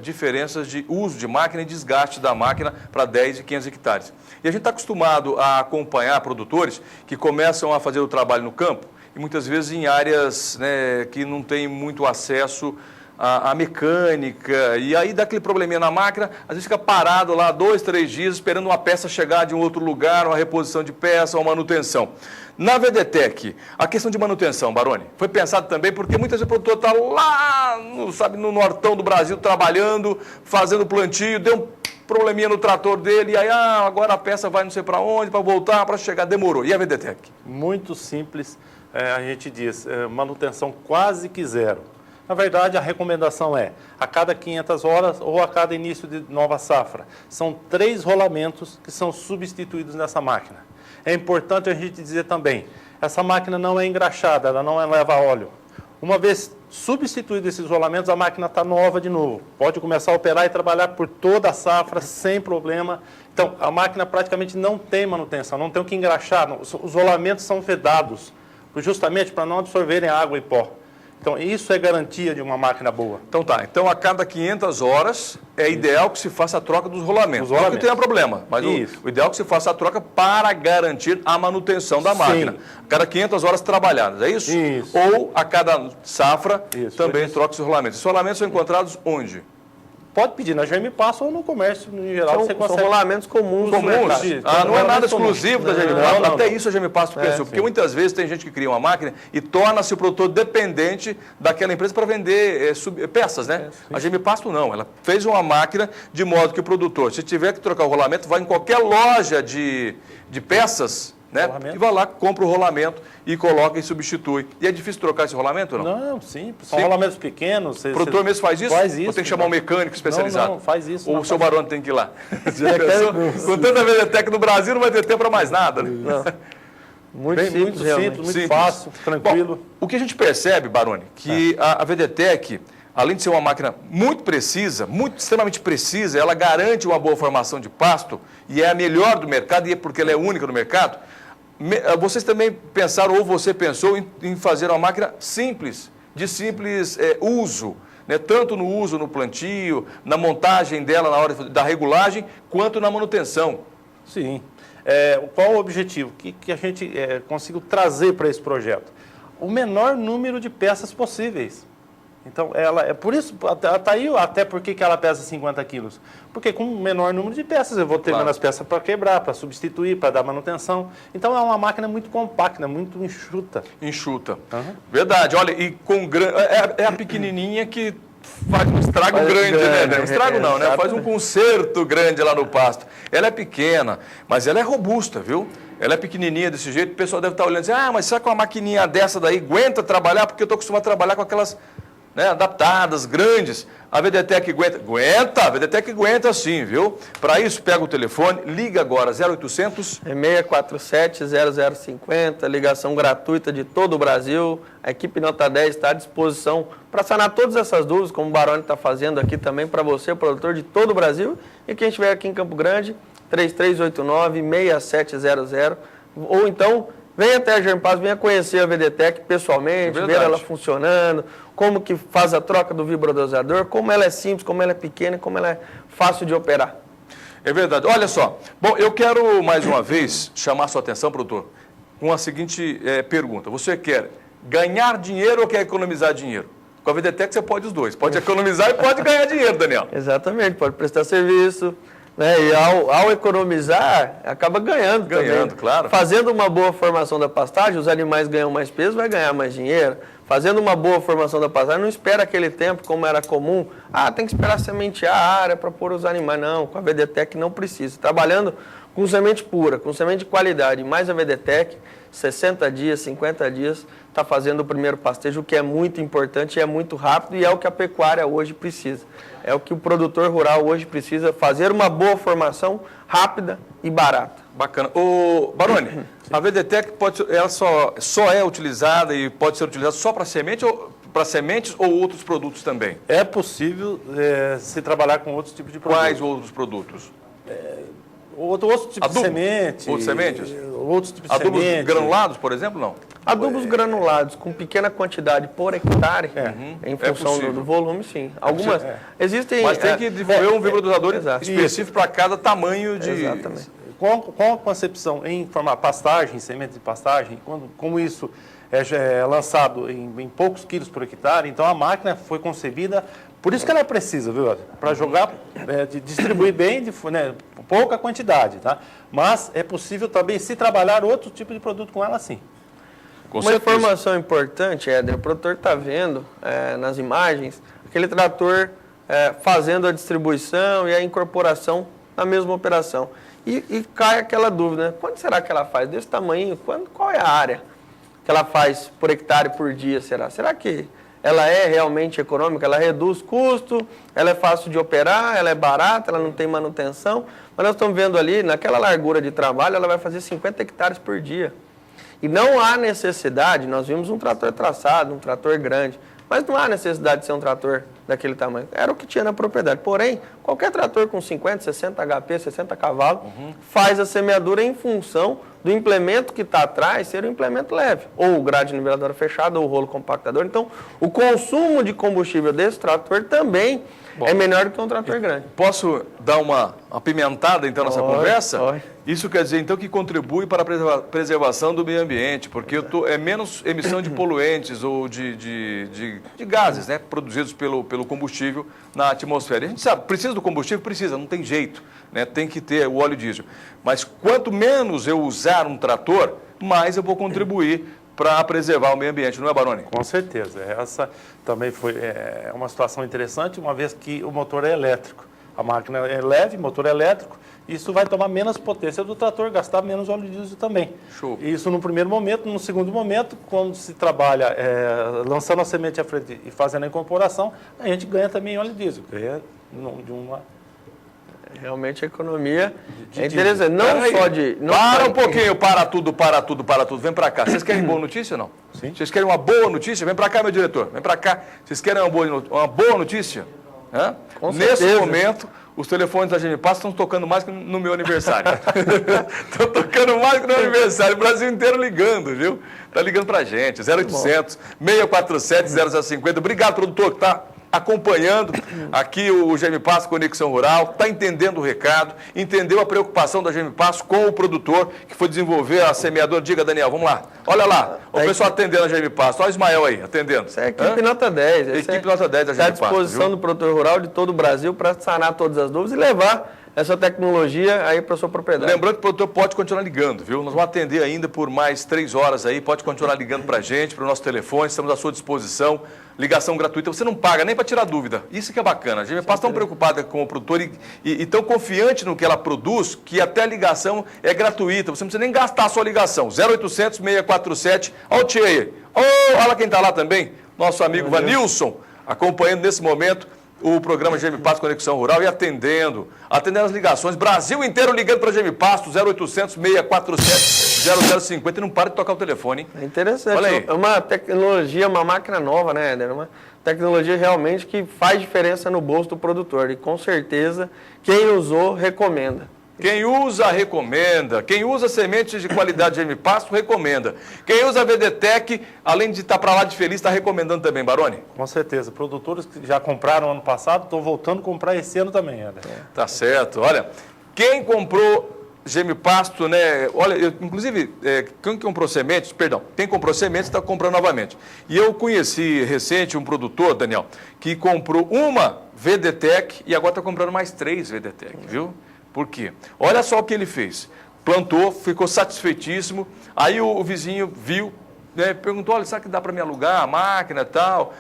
diferenças de uso de máquina e desgaste da máquina para 10 e 500 hectares. E a gente está acostumado a acompanhar produtores que começam a fazer o trabalho no campo e muitas vezes em áreas, né, que não tem muito acesso à mecânica, e aí dá aquele probleminha na máquina, às vezes fica parado lá 2, 3 dias esperando uma peça chegar de um outro lugar, uma reposição de peça, uma manutenção. Na VDTEC, a questão de manutenção, Baroni, foi pensado também porque muitas vezes o produtor está lá, no nortão do Brasil, trabalhando, fazendo plantio, deu um probleminha no trator dele, e aí agora a peça vai não sei para onde, para voltar, para chegar, demorou. E a VDTEC? Muito simples, a gente diz, manutenção quase que zero. Na verdade, a recomendação é a cada 500 horas ou a cada início de nova safra. São 3 rolamentos que são substituídos nessa máquina. É importante a gente dizer também, essa máquina não é engraxada, ela não leva óleo. Uma vez substituídos esses rolamentos, a máquina está nova de novo. Pode começar a operar e trabalhar por toda a safra sem problema. Então, a máquina praticamente não tem manutenção, não tem o que engraxar. Os rolamentos são vedados, justamente para não absorverem água e pó. Então, isso é garantia de uma máquina boa. Então tá, então a cada 500 horas é ideal que se faça a troca dos rolamentos. Não que tenha problema, mas o ideal é que se faça a troca para garantir a manutenção da máquina. A cada 500 horas trabalhadas, é isso? Isso. Ou a cada safra Isso, também isso. troca os rolamentos. Os rolamentos são encontrados onde? Pode pedir na Germipasso ou no comércio em geral. Você São consegue. rolamentos comuns. no Comuns? mercado. Isso. Não é nada Rolamentos comuns. exclusivo da Não, Germipasso. não, Até não. isso a Germipasso pensou. Porque sim. muitas vezes tem gente que cria uma máquina e torna-se o produtor dependente daquela empresa para vender peças, né? A Germipasso não. Ela fez uma máquina de modo que o produtor, se tiver que trocar o rolamento, vai em qualquer loja de peças, né? Rolamento. E vai lá, compra o rolamento e coloca e substitui. E é difícil trocar esse rolamento ou não? Não, simples. São Sim. rolamentos pequenos. O produtor mesmo faz isso? Faz isso. Ou tem que chamar um mecânico especializado? Não, faz isso. Ou não o seu faz- Baroni tem que ir lá? Já pensou? Com tanta VDTEC no Brasil, não vai ter tempo para mais nada, né? Não. Muito Bem, simples, muito realmente. simples, muito Simples. fácil, tranquilo. Bom, o que a gente percebe, Baroni, que a VDTEC, além de ser uma máquina muito precisa, extremamente precisa, ela garante uma boa formação de pasto e é a melhor do mercado, e é porque ela é única no mercado. Vocês também pensaram, ou você pensou, em fazer uma máquina simples, de simples uso, né? Tanto no uso, no plantio, na montagem dela na hora da regulagem, quanto na manutenção. Sim. Qual o objetivo? Que a gente consiga trazer para esse projeto? O menor número de peças possíveis. Então, ela é por isso, tá aí até por que ela pesa 50 quilos. Porque com um menor número de peças, eu vou ter menos peças para quebrar, para substituir, para dar manutenção. Então, é uma máquina muito compacta, muito enxuta. Enxuta. Verdade. Olha, e com é a pequenininha que faz um estrago grande, né? Um estrago não, né? Faz um conserto grande lá no pasto. Ela é pequena, mas ela é robusta, viu? Ela é pequenininha desse jeito, o pessoal deve estar olhando e dizer, mas será que uma maquininha dessa daí aguenta trabalhar? Porque eu estou acostumado a trabalhar com aquelas, né, adaptadas, grandes. A VDTEC aguenta? Aguenta, a VDTEC aguenta sim, viu? Para isso, pega o telefone, liga agora, 0800... 647-0050, ligação gratuita de todo o Brasil. A equipe Nota 10 está à disposição para sanar todas essas dúvidas, como o Baroni está fazendo aqui também para você, produtor de todo o Brasil. E quem estiver aqui em Campo Grande, 3389-6700. Ou então, venha até a Germpaz, venha conhecer a VDTEC pessoalmente, ver ela funcionando, como que faz a troca do vibrodosador, como ela é simples, como ela é pequena, como ela é fácil de operar. É verdade. Olha só, bom, eu quero mais uma vez chamar sua atenção, produtor, com a seguinte pergunta. Você quer ganhar dinheiro ou quer economizar dinheiro? Com a VDTEC você pode os dois. Pode economizar e pode ganhar dinheiro, Daniel. Exatamente, pode prestar serviço, né? E ao economizar, acaba ganhando também. Claro. Fazendo uma boa formação da pastagem, os animais ganham mais peso, vai ganhar mais dinheiro. Fazendo uma boa formação da pastagem, não espera aquele tempo, como era comum. Tem que esperar sementear a área para pôr os animais. Não, com a VDTEC não precisa. Trabalhando com semente pura, com semente de qualidade, mais a VDTEC, 60 dias, 50 dias, está fazendo o primeiro pastejo, o que é muito importante e é muito rápido e é o que a pecuária hoje precisa. É o que o produtor rural hoje precisa, fazer uma boa formação rápida e barata. Bacana. Ô, Baroni, a VDTEC ela só é utilizada e pode ser utilizada só para sementes ou outros produtos também? É possível se trabalhar com outros tipos de produtos. Quais outros produtos? Outros tipos de semente. Outras sementes? Outros tipos de adubos semente. Granulados, por exemplo, não? Adubos granulados com pequena quantidade por hectare, em função do volume, sim. Algumas existem. Mas tem que desenvolver um vibrodosador exato. específico para cada tamanho de. Exatamente. Com a concepção em formar pastagem, semente de pastagem, como isso é lançado em poucos quilos por hectare, então a máquina foi concebida, por isso que ela é precisa, viu? Para jogar, distribuir bem, pouca quantidade, tá? Mas é possível também se trabalhar outro tipo de produto com ela, sim. Uma informação importante, Éder, o produtor está vendo nas imagens aquele trator fazendo a distribuição e a incorporação na mesma operação. E cai aquela dúvida, né? Quanto será que ela faz? Desse tamanho, qual é a área que ela faz por hectare por dia, será? Será que ela é realmente econômica? Ela reduz custo, ela é fácil de operar, ela é barata, ela não tem manutenção. Mas nós estamos vendo ali, naquela largura de trabalho, ela vai fazer 50 hectares por dia. E não há necessidade, nós vimos um trator traçado, um trator grande, mas não há necessidade de ser um trator daquele tamanho. Era o que tinha na propriedade. Porém, qualquer trator com 50, 60 HP, 60 cavalos, faz a semeadura em função do implemento que está atrás ser um implemento leve. Ou o grade niveladora fechada, ou o rolo compactador. Então, o consumo de combustível desse trator também é menor do que um trator grande. Posso dar uma apimentada, então, nessa conversa? Pode. Isso quer dizer, então, que contribui para a preservação do meio ambiente, porque é menos emissão de poluentes ou de gases, né, produzidos pelo combustível na atmosfera. A gente sabe, precisa do combustível? Precisa, não tem jeito, né, tem que ter o óleo diesel. Mas quanto menos eu usar um trator, mais eu vou contribuir para preservar o meio ambiente, não é, Baroni? Com certeza. Essa também foi uma situação interessante, uma vez que o motor é elétrico. A máquina é leve, motor é elétrico, isso vai tomar menos potência do trator, gastar menos óleo diesel também. Show. Isso no primeiro momento. No segundo momento, quando se trabalha lançando a semente à frente e fazendo a incorporação, a gente ganha também óleo diesel. Ganha de uma... Realmente a economia é interessante. Não só de... Para um pouquinho, para tudo. Vem para cá. Vocês querem boa notícia ou não? Sim. Vocês querem uma boa notícia? Vem para cá, meu diretor. Vem para cá. Vocês querem uma boa notícia? Hã? Nesse momento, os telefones da Germpaz estão tocando mais que no meu aniversário. Estão tocando mais que no meu aniversário. O Brasil inteiro ligando, viu? Está ligando para a gente. 0800 647 0050. Obrigado, produtor, que está acompanhando aqui o GM Pasto Conexão Rural, está entendendo o recado, entendeu a preocupação da GM Pasto com o produtor, que foi desenvolver a semeadora. Diga, Daniel, vamos lá. Olha lá, o pessoal atendendo a GM Pasto. Olha o Ismael aí, atendendo. Essa é a equipe nota 10. Equipe nota 10 da GM Pasto. Está à disposição do produtor rural de todo o Brasil para sanar todas as dúvidas e levar essa tecnologia aí para a sua propriedade. Lembrando que o produtor pode continuar ligando, viu? Nós vamos atender ainda por mais 3 horas aí, pode continuar ligando para a gente, para o nosso telefone, estamos à sua disposição, ligação gratuita, você não paga nem para tirar dúvida, isso que é bacana. A GM Pasto tão preocupada com o produtor e tão confiante no que ela produz, que até a ligação é gratuita, você não precisa nem gastar a sua ligação, 0800 647, olha o Tia aí, olha quem está lá também, nosso amigo Vanilson, acompanhando nesse momento o programa GM Pasto Conexão Rural e atendendo as ligações. Brasil inteiro ligando para a GM Pasto, 0800 647 0050 e não para de tocar o telefone, hein? É interessante. Olha aí. É uma tecnologia, uma máquina nova, né, Éder? Uma tecnologia realmente que faz diferença no bolso do produtor. E com certeza, quem usou, recomenda. Quem usa, recomenda. Quem usa sementes de qualidade GM Pasto, recomenda. Quem usa a VDTEC, além de estar para lá de feliz, está recomendando também, Baroni? Com certeza. Produtores que já compraram ano passado estão voltando a comprar esse ano também, Éder. Tá certo. Olha, quem comprou GM Pasto, né? Olha, inclusive, quem comprou sementes, quem comprou sementes está comprando novamente. E eu conheci recente um produtor, Daniel, que comprou uma VDTEC e agora está comprando mais 3 VDTEC, viu? Por quê? Olha só o que ele fez. Plantou, ficou satisfeitíssimo, aí o vizinho viu, né, perguntou, olha, será que dá para me alugar a máquina e tal?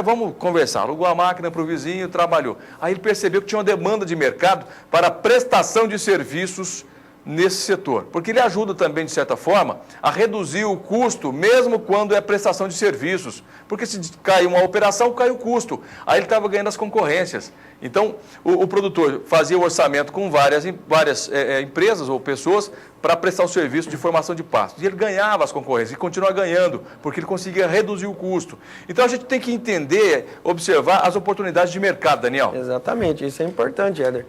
Vamos conversar. Alugou a máquina para o vizinho, trabalhou. Aí ele percebeu que tinha uma demanda de mercado para prestação de serviços nesse setor, porque ele ajuda também, de certa forma, a reduzir o custo, mesmo quando é prestação de serviços, porque se cai uma operação, cai o custo. Aí ele estava ganhando as concorrências. Então, o produtor fazia o orçamento com várias empresas ou pessoas para prestar o serviço de formação de pastos. E ele ganhava as concorrências e continua ganhando, porque ele conseguia reduzir o custo. Então, a gente tem que entender, observar as oportunidades de mercado, Daniel. Exatamente, isso é importante, Éder.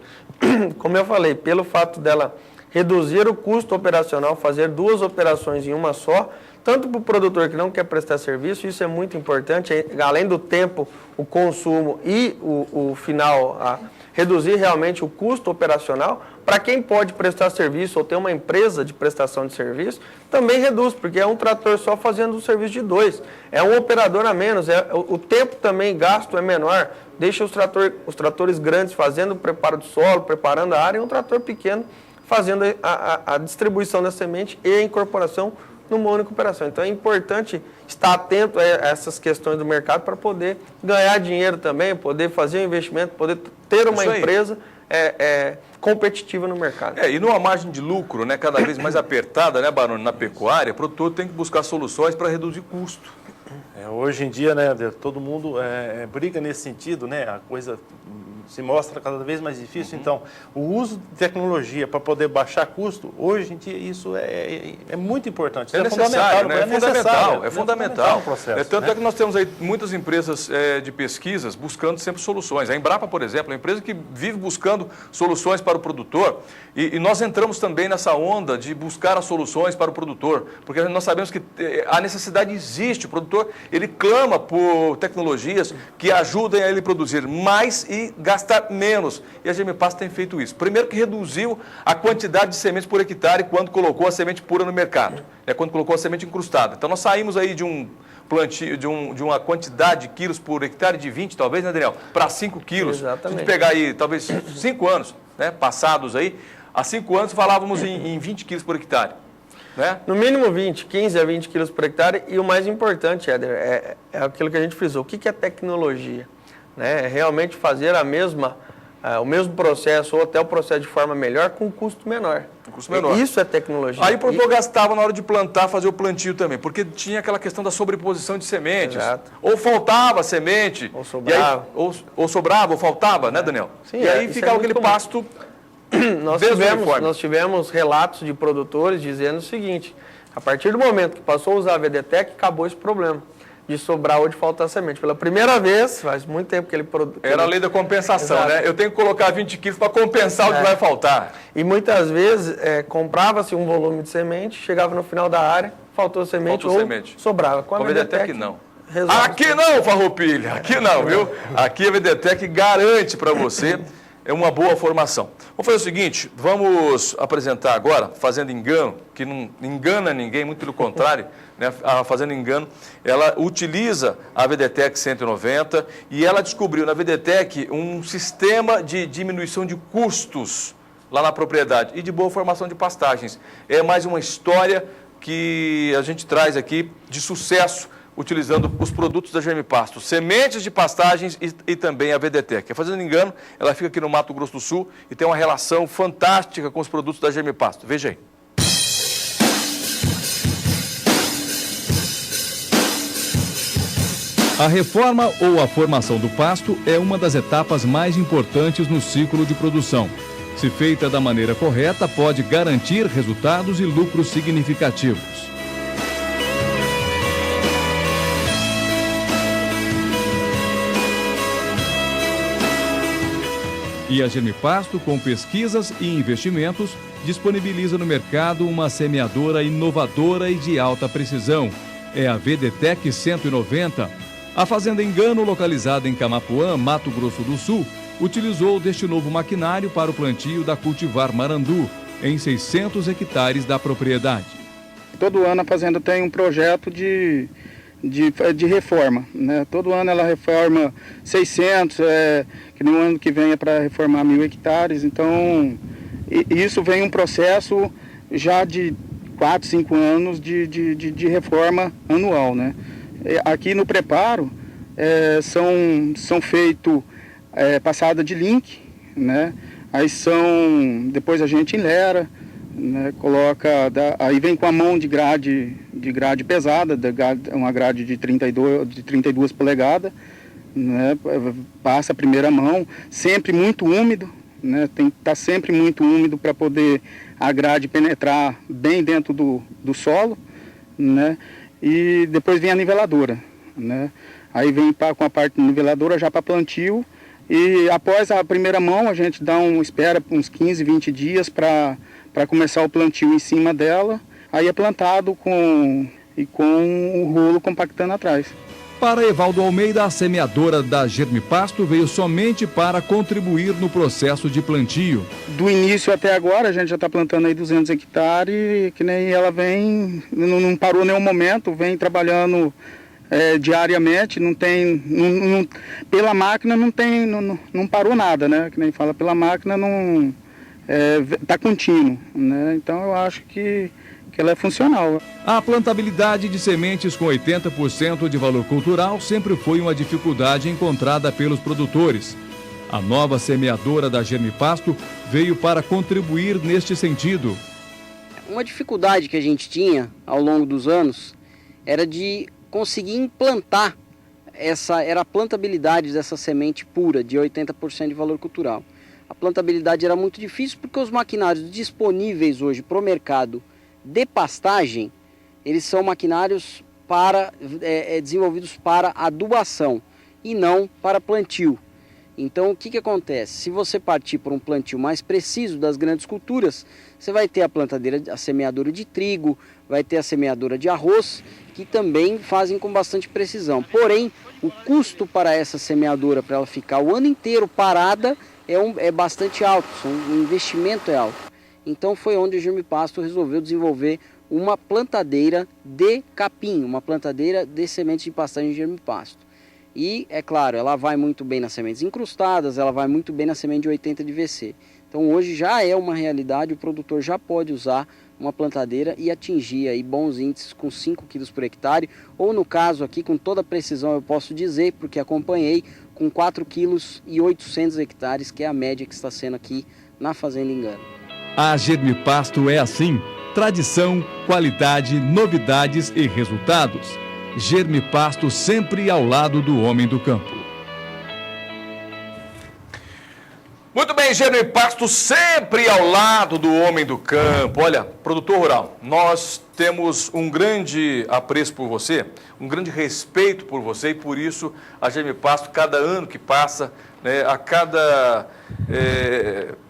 Como eu falei, pelo fato dela reduzir o custo operacional, fazer 2 operações em uma só, tanto para o produtor que não quer prestar serviço, isso é muito importante, além do tempo, o consumo e o final, reduzir realmente o custo operacional. Para quem pode prestar serviço ou ter uma empresa de prestação de serviço, também reduz, porque é um trator só fazendo o serviço de 2. É um operador a menos, o tempo também gasto é menor. Deixa os tratores grandes fazendo o preparo do solo, preparando a área, e um trator pequeno fazendo a distribuição da semente e a incorporação numa única operação. Então é importante estar atento a essas questões do mercado para poder ganhar dinheiro também, poder fazer um investimento, poder ter uma empresa competitiva no mercado. E numa margem de lucro, né, cada vez mais apertada, né, Baroni, na pecuária, o produtor tem que buscar soluções para reduzir custo. Hoje em dia, né, todo mundo briga nesse sentido, né, a coisa se mostra cada vez mais difícil. Então, o uso de tecnologia para poder baixar custo, hoje em dia isso é muito importante. É necessário, né? É fundamental. O processo, tanto é que nós temos aí muitas empresas de pesquisas buscando sempre soluções. A Embrapa, por exemplo, é uma empresa que vive buscando soluções para o produtor, e nós entramos também nessa onda de buscar as soluções para o produtor, porque nós sabemos que a necessidade existe. O produtor, ele clama por tecnologias que ajudem a ele produzir mais e gastar menos. E a GM Pasto tem feito isso. Primeiro que reduziu a quantidade de sementes por hectare quando colocou a semente pura no mercado, quando colocou a semente incrustada. Então nós saímos aí de um plantio, de uma quantidade de quilos por hectare de 20, talvez, né, Daniel? Para 5 quilos. Exatamente. Se a gente pegar aí, talvez 5 anos, né, passados aí, há 5 anos falávamos em 20 quilos por hectare. Né? No mínimo 15 a 20 quilos por hectare. E o mais importante, Éder, é aquilo que a gente frisou. O que é tecnologia? É realmente fazer o mesmo processo ou até o processo de forma melhor com custo menor. Isso é tecnologia. Aí o produtor gastava na hora de plantar, fazer o plantio também, porque tinha aquela questão da sobreposição de sementes. Exato. Ou faltava semente. Ou sobrava. Ou sobrava, ou faltava, né, Daniel? Sim, e aí ficava aquele pasto. Nós tivemos relatos de produtores dizendo o seguinte: a partir do momento que passou a usar a VDTEC, acabou esse problema de sobrar ou de faltar semente. Pela primeira vez, faz muito tempo que ele produz. Era a lei da compensação, Exato. né? Eu tenho que colocar 20 quilos para compensar o que vai faltar. E muitas vezes comprava-se um volume de semente, chegava no final da área, faltou semente ou sobrava. Com a VDTEC não. resolve. Aqui não, Farroupilha, aqui não, viu? Aqui a VDTEC garante para você uma boa formação. Vamos fazer o seguinte, vamos apresentar agora, Fazenda Engano, que não engana ninguém, muito pelo contrário, né? A Fazenda Engano, ela utiliza a VDTEC 190 e ela descobriu na VDTEC um sistema de diminuição de custos lá na propriedade e de boa formação de pastagens. É mais uma história que a gente traz aqui de sucesso, utilizando os produtos da Germipasto, sementes de pastagens e também a VDTEC. A Fazenda Engano, ela fica aqui no Mato Grosso do Sul e tem uma relação fantástica com os produtos da Germipasto. Veja aí. A reforma ou a formação do pasto é uma das etapas mais importantes no ciclo de produção. Se feita da maneira correta, pode garantir resultados e lucros significativos. E a Germipasto, com pesquisas e investimentos, disponibiliza no mercado uma semeadora inovadora e de alta precisão. É a VDTEC 190. A Fazenda Engano, localizada em Camapuã, Mato Grosso do Sul, utilizou deste novo maquinário para o plantio da cultivar Marandu, em 600 hectares da propriedade. Todo ano a fazenda tem um projeto de reforma, né? Todo ano ela reforma 600, que no ano que vem é para reformar 1.000 hectares. Então, isso vem um processo já de 4, 5 anos de reforma anual, né? Aqui no preparo são feitos passada de link, né? Aí depois a gente enlera, né? Coloca, aí vem com a mão de grade pesada, uma grade de 32 polegadas, né? Passa a primeira mão, sempre muito úmido, né? Tem que estar sempre muito úmido para poder a grade penetrar bem dentro do solo, né? E depois vem a niveladora, né? Aí vem com a parte niveladora já para plantio. E após a primeira mão, a gente espera uns 15, 20 dias para começar o plantio em cima dela. Aí é plantado com o rolo compactando atrás. Para Evaldo Almeida, a semeadora da Germipasto veio somente para contribuir no processo de plantio. Do início até agora, a gente já está plantando aí 200 hectares, que nem ela vem, não parou em nenhum momento, vem trabalhando diariamente, pela máquina não parou nada, né? Que nem fala, pela máquina está contínuo, né? Então eu acho que ela é funcional. A plantabilidade de sementes com 80% de valor cultural sempre foi uma dificuldade encontrada pelos produtores. A nova semeadora da Germipasto veio para contribuir neste sentido. Uma dificuldade que a gente tinha ao longo dos anos era de conseguir implantar era a plantabilidade dessa semente pura de 80% de valor cultural. A plantabilidade era muito difícil porque os maquinários disponíveis hoje para o mercado de pastagem, eles são maquinários desenvolvidos para adubação e não para plantio. Então o que acontece? Se você partir por um plantio mais preciso das grandes culturas, você vai ter a semeadora de trigo, vai ter a semeadora de arroz, que também fazem com bastante precisão. Porém, o custo para essa semeadora, para ela ficar o ano inteiro parada, é bastante alto, o investimento é alto. Então foi onde a Germipasto resolveu desenvolver uma plantadeira de capim, uma plantadeira de sementes de pastagem de Germipasto. E, é claro, ela vai muito bem nas sementes incrustadas, ela vai muito bem na semente de 80 de VC. Então hoje já é uma realidade, o produtor já pode usar uma plantadeira e atingir aí bons índices com 5 kg por hectare, ou no caso aqui, com toda precisão eu posso dizer, porque acompanhei, com 4 kg e 800 hectares, que é a média que está sendo aqui na Fazenda Engano. A Germipasto é assim: tradição, qualidade, novidades e resultados. Germipasto sempre ao lado do homem do campo. Muito bem, Germipasto sempre ao lado do homem do campo. Olha, produtor rural, nós temos um grande apreço por você, um grande respeito por você e por isso a Germipasto, cada ano que passa, né, a cada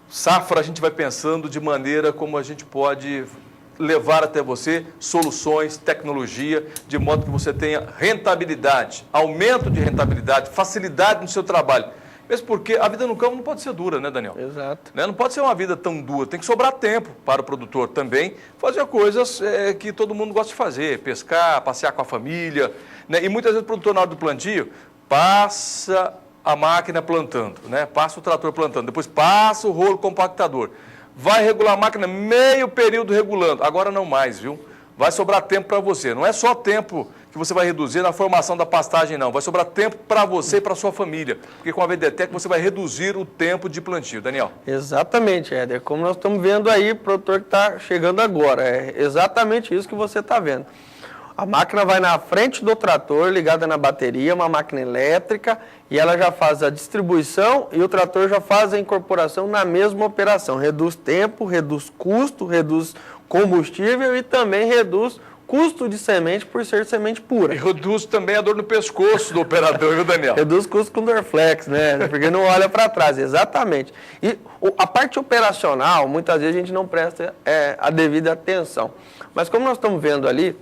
safra a gente vai pensando de maneira como a gente pode levar até você soluções, tecnologia, de modo que você tenha rentabilidade, aumento de rentabilidade, facilidade no seu trabalho. Mesmo porque a vida no campo não pode ser dura, né, Daniel? Exato. Não pode ser uma vida tão dura, tem que sobrar tempo para o produtor também fazer coisas que todo mundo gosta de fazer, pescar, passear com a família, né? E muitas vezes o produtor, na hora do plantio, passa a máquina plantando, né? Passa o trator plantando, depois passa o rolo compactador. Vai regular a máquina meio período regulando, agora não mais, viu? Vai sobrar tempo para você, não é só tempo que você vai reduzir na formação da pastagem, não. Vai sobrar tempo para você e para sua família, porque com a VDTEC você vai reduzir o tempo de plantio. Daniel. Exatamente, Éder. Como nós estamos vendo aí, o produtor que está chegando agora, é exatamente isso que você está vendo. A máquina vai na frente do trator, ligada na bateria, uma máquina elétrica, e ela já faz a distribuição e o trator já faz a incorporação na mesma operação. Reduz tempo, reduz custo, reduz combustível e também reduz custo de semente por ser semente pura. E reduz também a dor no pescoço do operador, viu, Daniel? Reduz custo com Dorflex, né? Porque não olha para trás, exatamente. E a parte operacional, muitas vezes a gente não presta a devida atenção. Mas como nós estamos vendo ali,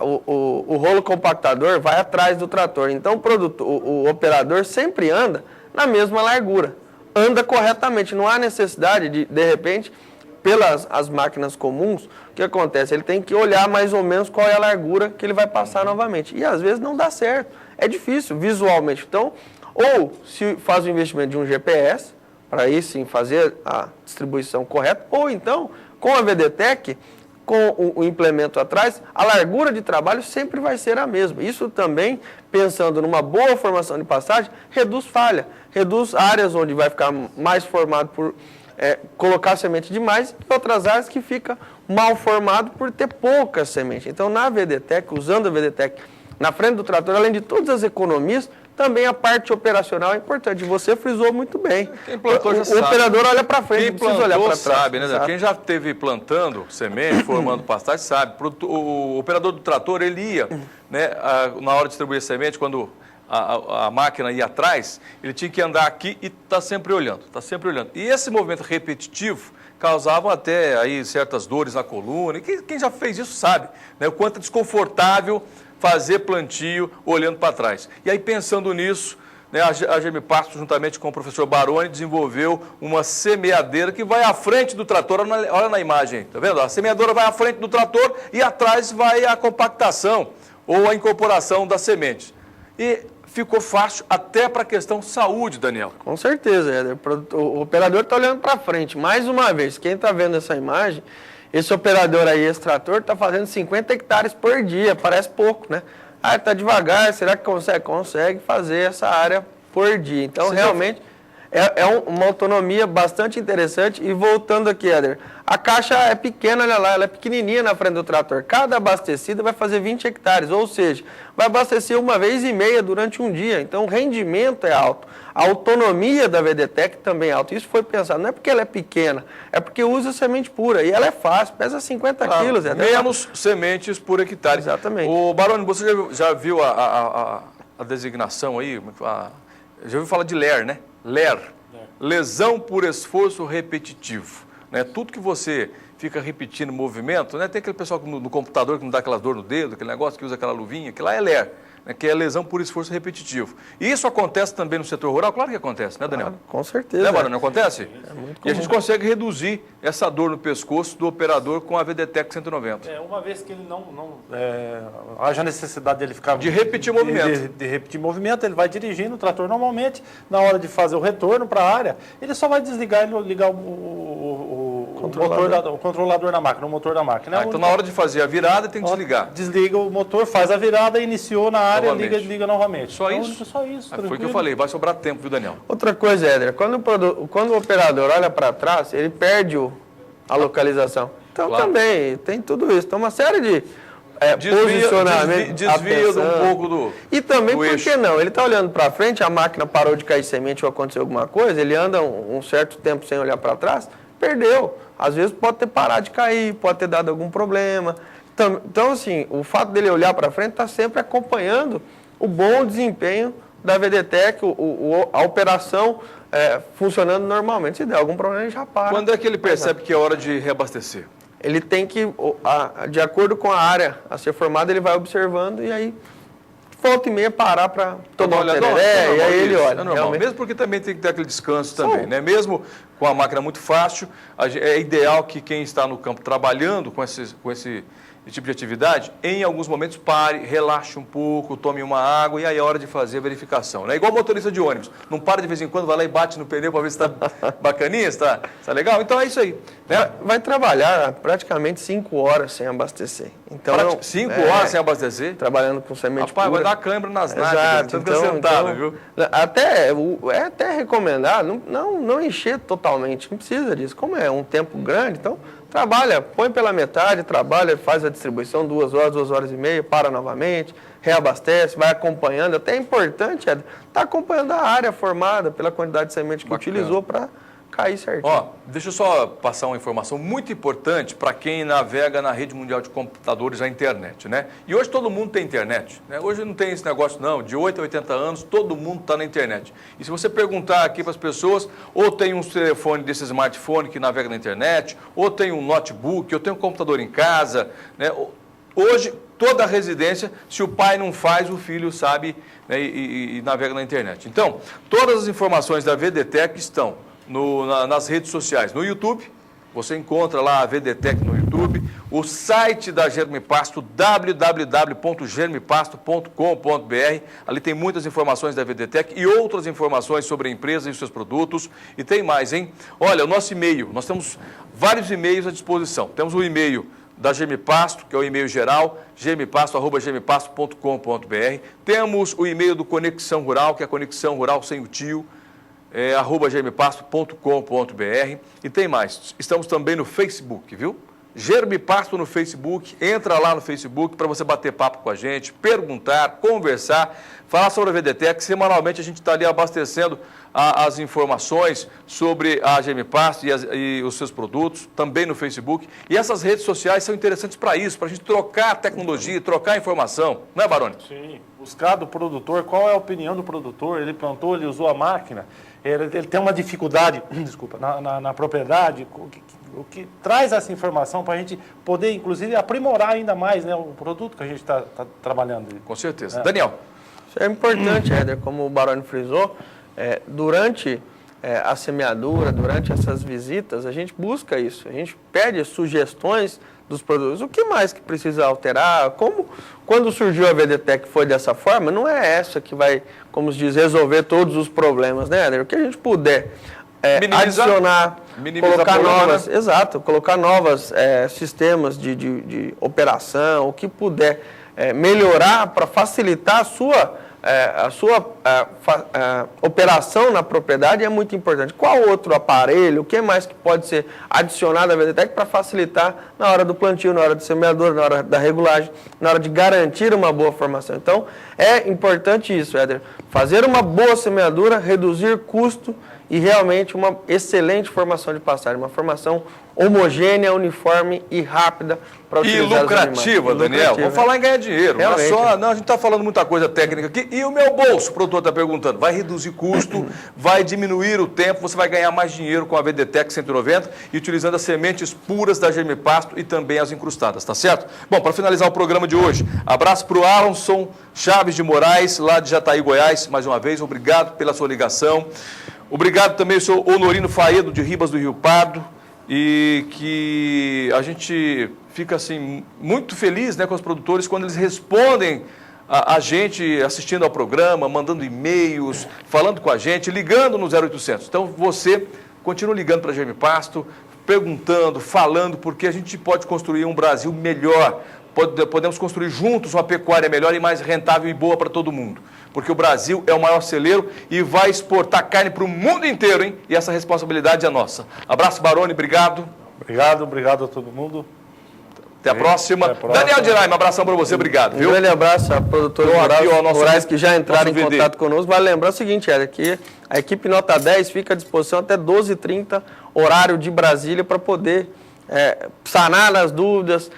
o rolo compactador vai atrás do trator. Então o operador sempre anda na mesma largura. Anda corretamente, não há necessidade de repente, pelas as máquinas comuns, o que acontece? Ele tem que olhar mais ou menos qual é a largura que ele vai passar novamente. E às vezes não dá certo. É difícil visualmente. Então, ou se faz o investimento de um GPS, para aí sim fazer a distribuição correta, ou então, com a VDTEC, com o implemento atrás, a largura de trabalho sempre vai ser a mesma. Isso também, pensando numa boa formação de pastagem, reduz falha, reduz áreas onde vai ficar mais formado por colocar semente demais e outras áreas que fica mal formado por ter pouca semente. Então, na VDTEC, usando a VDTEC na frente do trator, além de todas as economias, também a parte operacional é importante. Você frisou muito bem. Quem plantou já o sabe. operador olha para frente, Quem não precisa olhar para trás. sabe, né? Quem já esteve plantando semente, formando pastagem, sabe. O operador do trator, ele ia, né, na hora de distribuir a semente, quando a máquina ia atrás, ele tinha que andar aqui e está sempre olhando, E esse movimento repetitivo causava até aí certas dores na coluna. E quem já fez isso sabe, né, o quanto é desconfortável fazer plantio olhando para trás. E aí, pensando nisso, né, a GM Pasto, juntamente com o professor Baroni, desenvolveu uma semeadeira que vai à frente do trator. Olha na imagem, tá vendo? A semeadora vai à frente do trator e atrás vai a compactação ou a incorporação das sementes. E ficou fácil até para a questão saúde, Daniel. Com certeza, Éder. O operador está olhando para frente. Mais uma vez, quem está vendo essa imagem, esse operador aí, esse trator, está fazendo 50 hectares por dia. Parece pouco, né? Ah, está devagar, será que consegue? Consegue fazer essa área por dia. Então, realmente, é uma autonomia bastante interessante. E voltando aqui, Éder, a caixa é pequena, olha lá, ela é pequenininha na frente do trator. Cada abastecida vai fazer 20 hectares, ou seja, vai abastecer 1,5 vezes durante um dia. Então, o rendimento é alto. A autonomia da VDTEC também é alta. Isso foi pensado, não é porque ela é pequena, é porque usa semente pura. E ela é fácil, pesa 50 quilos. Menos sementes por hectare. Exatamente. Ô, Baroni, você já viu a designação aí? Já ouviu falar de LER, né? LER. Lesão por esforço repetitivo. Né? Tudo que você fica repetindo movimento, né? Tem aquele pessoal no computador que não dá aquela dor no dedo, aquele negócio que usa aquela luvinha, que lá é LER, né? Que é lesão por esforço repetitivo. E isso acontece também no setor rural? Claro que acontece, né, Daniel? Com certeza. Né, Baroni? Não acontece? É muito comum. E a gente consegue reduzir essa dor no pescoço do operador com a VDTEC 190. Uma vez que ele não haja necessidade dele ficar... De repetir movimento. De repetir movimento, ele vai dirigindo o trator normalmente, na hora de fazer o retorno para a área, ele só vai desligar e ligar o controlador da máquina, o motor da máquina. Então, na hora de fazer a virada, tem que desligar. Desliga o motor, faz a virada, iniciou na área, liga novamente. Só isso? Só isso. Foi o que eu falei, vai sobrar tempo, viu, Daniel? Outra coisa, Éder, quando o operador olha para trás, ele perde a localização. Então, claro, também tem tudo isso. Então, uma série de posicionamento, desvia um pouco do E também, do por eixo. que não? Ele está olhando para frente, a máquina parou de cair semente ou aconteceu alguma coisa, ele anda um certo tempo sem olhar para trás, perdeu. Às vezes pode ter parado de cair, pode ter dado algum problema. Então, assim, o fato dele olhar para frente está sempre acompanhando o bom desempenho da VDTEC, a operação funcionando normalmente. Se der algum problema, ele já para. Quando é que ele percebe que é hora de reabastecer? ele tem que, de acordo com a área a ser formada, ele vai observando e aí volta e meia parar para tomar um tereré, e aí ele olha. É normal, mesmo porque também tem que ter aquele descanso também, né? Mesmo com a máquina muito fácil, é ideal que quem está no campo trabalhando com esse tipo de atividade, em alguns momentos pare, relaxe um pouco, tome uma água e aí é hora de fazer a verificação. Né? Igual motorista de ônibus, não para de vez em quando, vai lá e bate no pneu para ver se está bacaninha, se está legal. Então é isso aí. Né? Vai trabalhar praticamente 5 horas sem abastecer. Então, 5 horas sem abastecer? Trabalhando com semente Rapaz, pura. vai dar câimbra nas nádegas, Exato. você fica sentado, viu? É até recomendado não encher totalmente, não precisa disso. Como é um tempo grande, então trabalha, põe pela metade, trabalha, faz a distribuição 2 horas, 2 horas e meia, para novamente, reabastece, vai acompanhando. Até é importante, tá acompanhando a área formada pela quantidade de semente que utilizou para cair certinho. Ó, deixa eu só passar uma informação muito importante para quem navega na rede mundial de computadores, a internet, né? E hoje todo mundo tem internet, né? Hoje não tem esse negócio não, de 8 a 80 anos, todo mundo está na internet. E se você perguntar aqui para as pessoas, ou tem um telefone desse smartphone que navega na internet, ou tem um notebook, ou tem um computador em casa, né? Hoje, toda a residência, se o pai não faz, o filho sabe, né, e navega na internet. Então, todas as informações da VDTech estão nas redes sociais, no YouTube, você encontra lá a VDTech no YouTube, o site da Germipasto, www.germipasto.com.br, ali tem muitas informações da VDTech e outras informações sobre a empresa e os seus produtos, e tem mais, hein? Olha, o nosso e-mail, nós temos vários e-mails à disposição, temos o e-mail da Germipasto, que é o e-mail geral, germipasto@germipasto.com.br, temos o e-mail do Conexão Rural, que é a Conexão Rural sem o tio, @germipasto.com.br, e tem mais, estamos também no Facebook, viu? Germipasto no Facebook, entra lá no Facebook para você bater papo com a gente, perguntar, conversar, falar sobre a VDTech. Semanalmente a gente está ali abastecendo as informações sobre a Germipasto e os seus produtos, também no Facebook. E essas redes sociais são interessantes para isso, para a gente trocar tecnologia, trocar informação, não é, Baroni? Sim, buscar do produtor, qual é a opinião do produtor, ele plantou, ele usou a máquina, ele tem uma dificuldade, desculpa, na propriedade, o que traz essa informação para a gente poder, inclusive, aprimorar ainda mais, né, o produto que a gente está trabalhando. Com certeza. Daniel. Isso é importante, Éder, como o Baroni frisou, durante a semeadura, durante essas visitas, a gente busca isso, a gente pede sugestões dos produtos. O que mais que precisa alterar? Quando surgiu a VDTech foi dessa forma, não é essa que vai, como se diz, resolver todos os problemas, né, Éder? O que a gente puder adicionar, colocar novas, né? Exato, colocar novos sistemas de operação, o que puder melhorar para facilitar a sua operação na propriedade é muito importante. Qual outro aparelho, o que mais que pode ser adicionado à VDTech para facilitar na hora do plantio, na hora do semeador, na hora da regulagem, na hora de garantir uma boa formação. Então, é importante isso, Éder, fazer uma boa semeadura, reduzir custo e realmente uma excelente formação de pastagem, uma formação homogênea, uniforme e rápida para utilizar e lucrativa, Daniel. Vamos falar em ganhar dinheiro. Realmente. Não, a gente está falando muita coisa técnica aqui. E o meu bolso, o produtor está perguntando, vai reduzir custo, vai diminuir o tempo, você vai ganhar mais dinheiro com a VDTech 190 e utilizando as sementes puras da Germipasto e também as incrustadas, tá certo? Bom, para finalizar o programa de hoje, abraço para o Alanson Chaves de Moraes, lá de Jataí, Goiás, mais uma vez, obrigado pela sua ligação. Obrigado também ao senhor Honorino Faedo, de Ribas do Rio Pardo, e que a gente fica assim muito feliz, né, com os produtores quando eles respondem a gente assistindo ao programa, mandando e-mails, falando com a gente, ligando no 0800. Então você continua ligando para a Germipasto, perguntando, falando, porque a gente pode construir um Brasil melhor, podemos construir juntos uma pecuária melhor e mais rentável e boa para todo mundo. Porque o Brasil é o maior celeiro e vai exportar carne para o mundo inteiro, hein? E essa responsabilidade é nossa. Abraço, Baroni, obrigado. Obrigado a todo mundo. Até a próxima. Daniel Diraima, um abração para você, obrigado. Um grande abraço a produtores rurais que já entraram em VD. contato conosco. Vale lembrar o seguinte, Éder, que a equipe Nota 10 fica à disposição até 12h30, horário de Brasília, para poder sanar as dúvidas,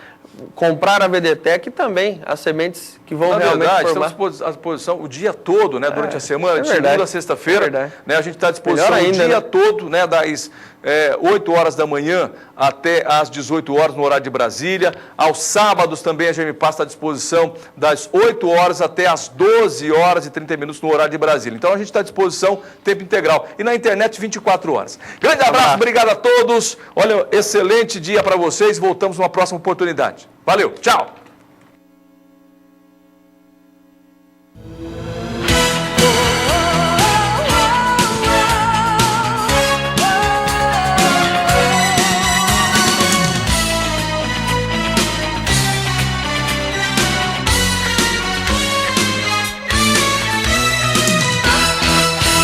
comprar a VDTech e também as sementes que vão realmente formar. Estamos à disposição o dia todo, né, durante a semana, de segunda a sexta-feira. Né, a gente está à disposição o dia todo, né, 8 horas da manhã até às 18 horas no horário de Brasília. Aos sábados também a GM Pasto está à disposição das 8 horas até às 12 horas e 30 minutos no horário de Brasília. Então a gente está à disposição tempo integral. E na internet 24 horas. Grande abraço, obrigado a todos. Olha, excelente dia para vocês. Voltamos numa próxima oportunidade. Valeu, tchau.